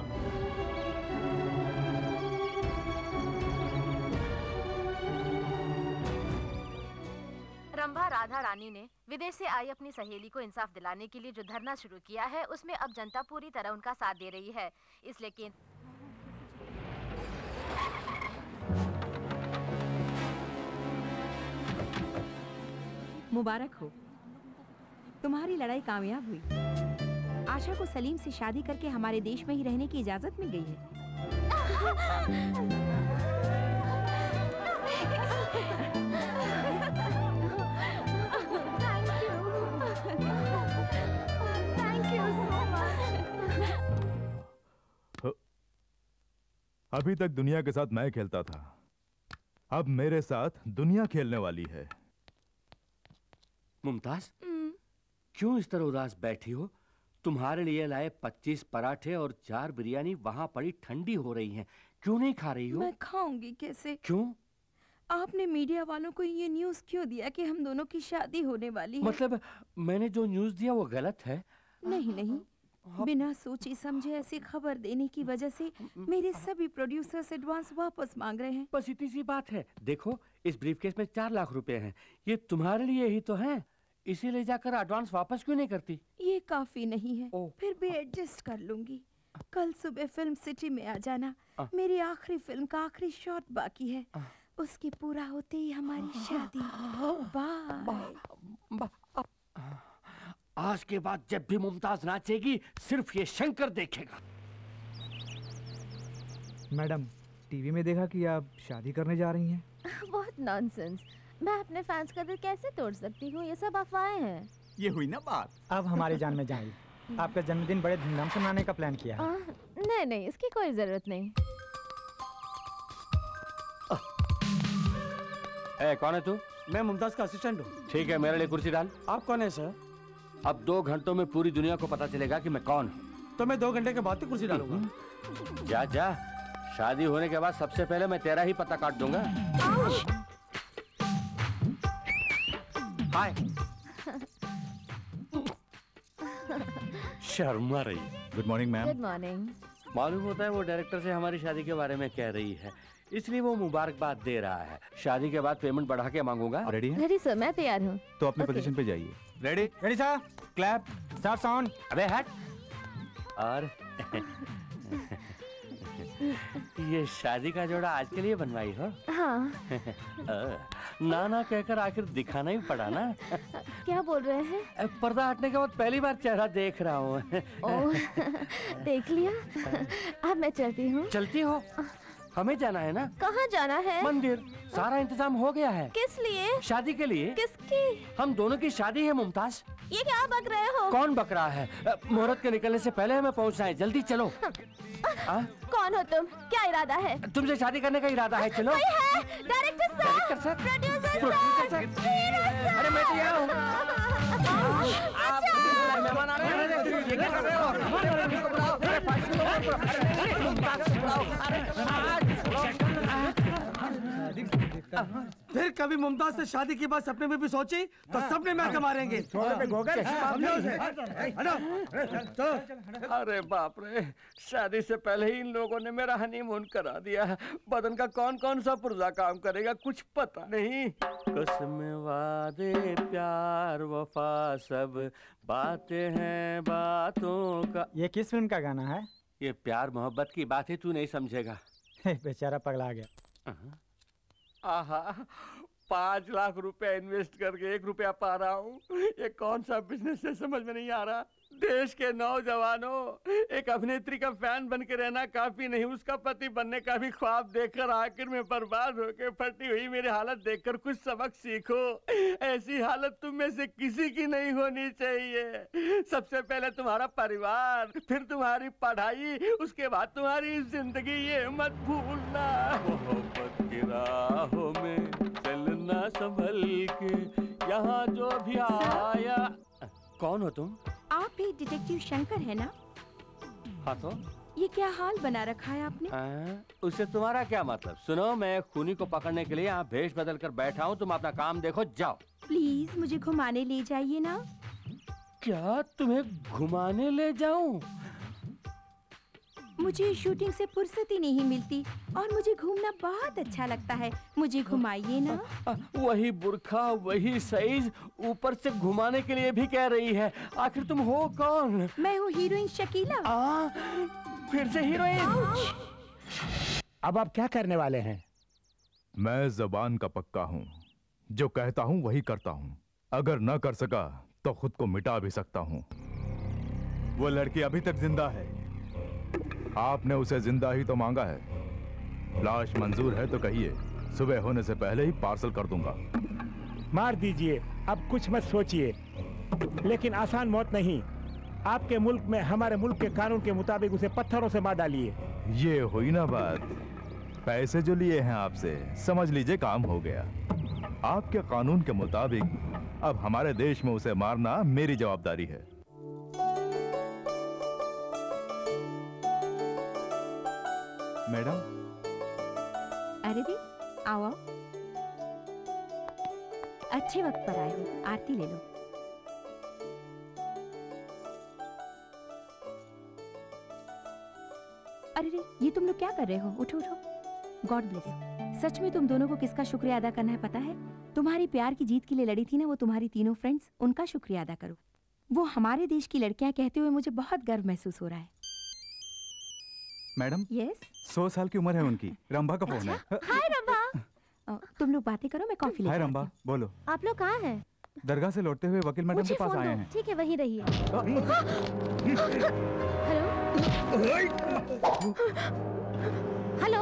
रंभा राधा रानी ने विदेश से आई अपनी सहेली को इंसाफ दिलाने के लिए जो धरना शुरू किया है, उसमें अब जनता पूरी तरह उनका साथ दे रही है। इसलिए मुबारक हो, तुम्हारी लड़ाई कामयाब हुई। आशा को सलीम से शादी करके हमारे देश में ही रहने की इजाजत मिल गई है। अभी तक दुनिया के साथ मैं खेलता था, अब मेरे साथ दुनिया खेलने वाली है। मुमताज, क्यों इस तरह उदास बैठी हो? तुम्हारे लिए लाए 25 पराठे और 4 बिरयानी वहां पड़ी ठंडी हो रही हैं। क्यों नहीं खा रही हो? मैं खाऊंगी कैसे? क्यों? आपने मीडिया वालों को ये न्यूज़ क्यों दिया कि हम दोनों की शादी होने वाली है? मतलब मैंने जो न्यूज़ दिया वो गलत है? नहीं नहीं, बिना सोचे समझे ऐसी खबर देने की वजह से मेरे सभी प्रोड्यूसर्स एडवांस वापस मांग रहे हैं। बस इतनी सी बात है। देखो, इस ब्रीफकेस में 4 लाख रुपए हैं, ये तुम्हारे लिए ही तो हैं। इसे ले जाकर एडवांस वापस क्यों नहीं करती? ये काफी नहीं है, फिर भी एडजस्ट कर लूंगी। कल सुबह फिल्म सिटी में आ जाना। मेरी आखिरी फिल्म का आखिरी शॉट बाकी है, उसकी पूरा होते ही हमारी शादी। बाय। आज के बाद जब भी मुमताज नाचेगी, सिर्फ ये शंकर देखेगा। मैडम, टीवी में देखा कि आप शादी करने जा रही हैं। बहुत नॉनसेंस। मैं अपने फैंस का दिल कैसे तोड़ सकती हूँ? ये सब अफवाहें हैं। ये हुई ना बात। अब हमारी जान में जान ली। आपका जन्मदिन बड़े धूमधाम से मनाने का प्लान किया है। नहीं नहीं, इसकी कोई जरूरत नहीं। कौन है तू? मैं मुमताज का असिस्टेंट हूँ। ठीक है, मेरे लिए कुर्सी डाल। आप कौन है सर? अब 2 घंटों में पूरी दुनिया को पता चलेगा कि मैं कौन हूँ। तो मैं 2 घंटे के बाद ही कुर्सी डालूंगा। जा जा, शादी होने के बाद सबसे पहले मैं तेरा ही पता काट दूंगा। हाय। शर्मा रही। Good morning ma'am. Good morning. मालूम होता है वो डायरेक्टर से हमारी शादी के बारे में कह रही है, इसलिए वो मुबारकबाद दे रहा है। शादी के बाद पेमेंट बढ़ा के मांगूंगा। रेडी है? रेडी सर, मैं तैयार हूँ। तो अपने पोजीशन पे जाइए। Ready? Ready sir. Clap, start sound. अबे हट। और ये शादी का जोड़ा आज के लिए बनवाई हो? हाँ। ना ना कहकर आखिर दिखाना ही पड़ा ना। क्या बोल रहे हैं? पर्दा हटने के बाद पहली बार चेहरा देख रहा हूँ। देख लिया। अब मैं चलती हूँ। चलती हो? हमें जाना है ना। कहाँ जाना है? मंदिर। सारा इंतजाम हो गया है। किस लिए? शादी के लिए। किसकी? हम दोनों की शादी है मुमताज। ये क्या बक रहे हो? कौन बक रहा है? मुहूर्त के निकलने से पहले हमें पहुंचना है, जल्दी चलो। कौन हो तुम? क्या इरादा है? तुमसे शादी करने का इरादा है, चलो। डायरेक्टर साहब, प्रोड्यूसर साहब, अरे मैं तो यहाँ हूँ। मेहमान आ रहे हैं। ये क्या कर रहे हो? फिर कभी मुमताज से शादी की बात सपने में भी सोची तो सपने में आके मारेंगे। अरे बाप रे, शादी से पहले ही इन लोगों ने मेरा हनीमून करा दिया। बदन का कौन कौन सा पुर्जा काम करेगा कुछ पता नहीं। कसम वादे प्यार वफा सब बातें हैं बातों का। ये किस फिल्म का गाना है? ये प्यार मोहब्बत की बात है, तू नहीं समझेगा। बेचारा पगला गया। आहा, 5 लाख रुपए इन्वेस्ट करके 1 रुपया पा रहा हूँ। ये कौन सा बिजनेस है समझ में नहीं आ रहा। देश के नौजवानों, एक अभिनेत्री का फैन बन के रहना काफी नहीं, उसका पति बनने का भी ख्वाब देखकर आखिर में बर्बाद होकर फटी हुई मेरी हालत देखकर कुछ सबक सीखो। ऐसी हालत तुम में से किसी की नहीं होनी चाहिए। सबसे पहले तुम्हारा परिवार, फिर तुम्हारी पढ़ाई, उसके बाद तुम्हारी जिंदगी, ये मत भूलना। मोहब्बत की राहों में चलना संभल के, यहाँ जो भी आया। कौन हो तुम? आप ही डिटेक्टिव शंकर है ना? हाँ तो ये क्या हाल बना रखा है आपने? उससे तुम्हारा क्या मतलब? सुनो, मैं खूनी को पकड़ने के लिए यहाँ भेष बदल कर बैठा हूँ, तुम अपना काम देखो, जाओ। प्लीज मुझे घुमाने ले जाइए ना। क्या तुम्हें घुमाने ले जाऊं? मुझे शूटिंग से फुर्सत ही नहीं मिलती और मुझे घूमना बहुत अच्छा लगता है, मुझे घुमाइए ना। वही बुर्खा, वही साइज, ऊपर से घुमाने के लिए भी कह रही है। आखिर तुम हो कौन? मैं हूँ हीरोइन शकीला। फिर से हीरोइन? अब आप क्या करने वाले हैं? मैं जबान का पक्का हूं, जो कहता हूं वही करता हूं। अगर न कर सका तो खुद को मिटा भी सकता हूं। वो लड़की अभी तक जिंदा है। आपने उसे जिंदा ही तो मांगा है। लाश मंजूर है तो कहिए, सुबह होने से पहले ही पार्सल कर दूंगा। मार दीजिए, अब कुछ मत सोचिए, लेकिन आसान मौत नहीं। आपके मुल्क में हमारे मुल्क के कानून के मुताबिक उसे पत्थरों से मार डालिए। ये हुई ना बात। पैसे जो लिए हैं आपसे, समझ लीजिए काम हो गया। आपके कानून के मुताबिक अब हमारे देश में उसे मारना मेरी जवाबदारी है। मैडम। अरे दी, आओ। अच्छे वक्त पर आए हो, आरती ले लो। अरे रे, ये तुम लोग क्या कर रहे हो? उठो उठो। God bless. सच में तुम दोनों को किसका शुक्रिया अदा करना है पता है? तुम्हारी प्यार की जीत के लिए लड़ी थी ना वो तुम्हारी तीनों फ्रेंड्स, उनका शुक्रिया अदा करो। वो हमारे देश की लड़कियां कहते हुए मुझे बहुत गर्व महसूस हो रहा है। मैडम। यस। 100 साल की उम्र है उनकी। रंभा का फोन है। हाय रंभा। तुम लोग बातें करो, मैं कॉफी लेकर हाय रंभा, बोलो। आप लोग कहाँ हैं? दरगाह से लौटते हुए वकील मैडम के पास आए हैं। ठीक है, वहीं रहिए। Hello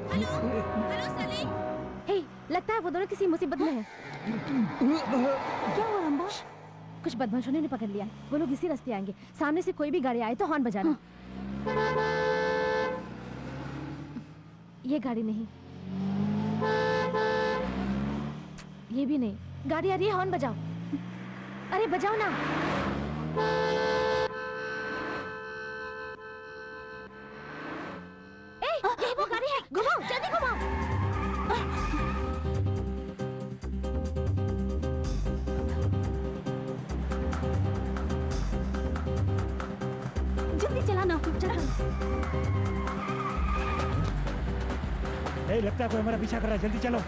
hello hello Salim. Hey, लगता है वो दोनों किसी मुसीबत में हैं। क्या हुआ रंभा? कुछ बदमाशों ने पकड़ लिया। वो लोग इसी रास्ते आएंगे। सामने से कोई भी गाड़ी आए तो हॉर्न बजाना। ये गाड़ी नहीं, ये भी नहीं। गाड़ी आ रही है, हॉर्न बजाओ। अरे बजाओ ना। ये वो गाड़ी है, घुमाओ, जल्दी घुमाओ। जल्दी चलाना, चला। लगता है कोई हमारा पीछा कर रहा है, जल्दी चलो।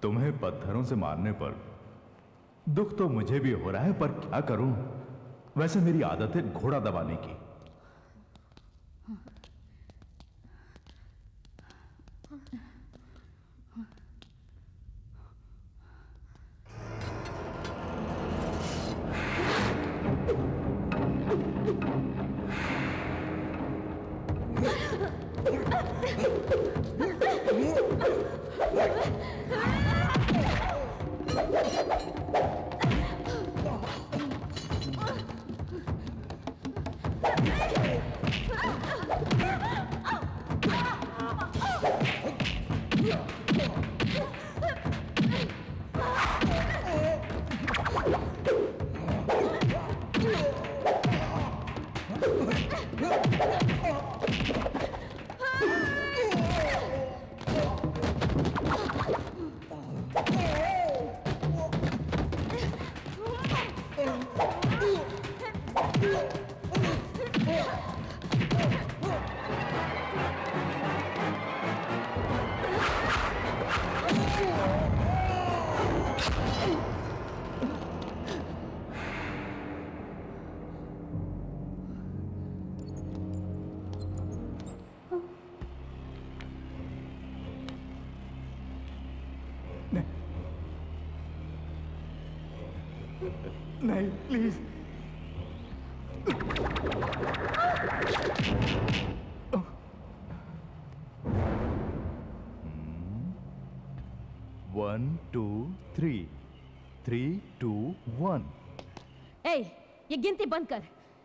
तुम्हें पत्थरों से मारने पर दुख तो मुझे भी हो रहा है, पर क्या करूं? वैसे मेरी आदत है घोड़ा दबाने की। नहीं, प्लीज। One two three, 3, 2, 1। ए, ये गिनती बंद कर।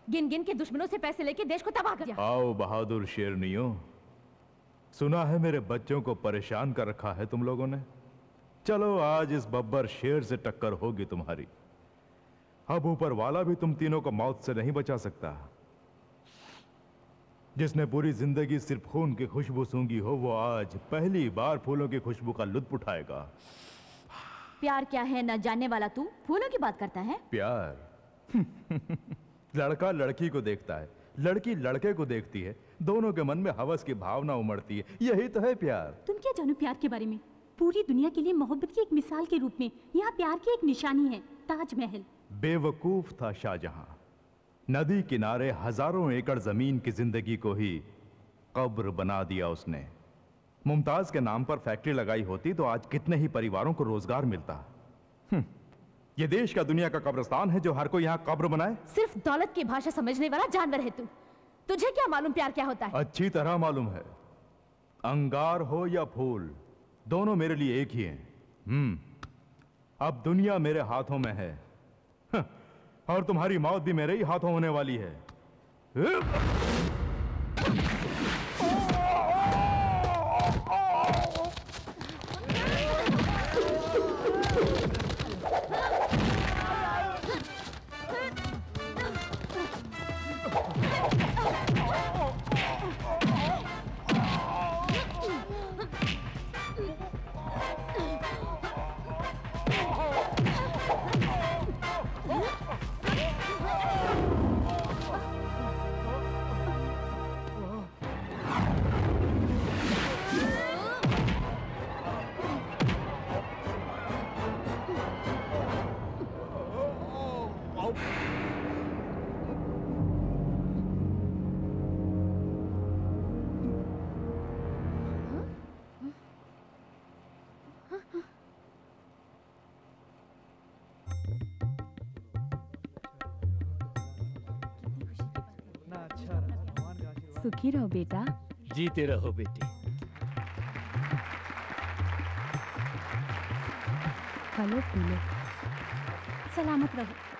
गिन गिन के दुश्मनों से पैसे लेके देश को तबाह कर दिया। आओ बहादुर शेरनियों, सुना है मेरे बच्चों को परेशान कर रखा है तुम लोगों ने। चलो आज इस बब्बर शेर से टक्कर होगी तुम्हारी। अब ऊपर वाला भी तुम तीनों को मौत से नहीं बचा सकता। जिसने पूरी जिंदगी सिर्फ खून की खुशबू सूंघी हो, वो आज पहली बार फूलों की खुशबू का लुत्फ उठाएगा। प्यार क्या है न जानने वाला तू फूलों की बात करता है? प्यार लड़का लड़की को देखता है, लड़की लड़के को देखती है, दोनों के मन में हवस की भावना उमड़ती है। यही तो है प्यार। तुम क्या जानो प्यार के बारे में? पूरी दुनिया के लिए मोहब्बत की एक मिसाल के रूप में यहाँ प्यार की एक निशानी है, ताजमहल। बेवकूफ था शाहजहां। नदी किनारे हजारों एकड़ जमीन की जिंदगी को ही कब्र बना दिया उसने। मुमताज के नाम पर फैक्ट्री लगाई होती तो आज कितने ही परिवारों को रोजगार मिलता। ये देश का दुनिया का कब्रिस्तान है जो हर कोई यहाँ कब्र बनाए। सिर्फ दौलत की भाषा समझने वाला जानवर है तू। तुझे क्या मालूम प्यार क्या होता है? अच्छी तरह मालूम है। अंगार हो या फूल, दोनों मेरे लिए एक ही हैं। अब दुनिया मेरे हाथों में है और तुम्हारी मौत भी मेरे ही हाथों होने वाली है। सुखी रहो बेटा। जीते रहो बेटी। फलो फूलो, सलामत रहो।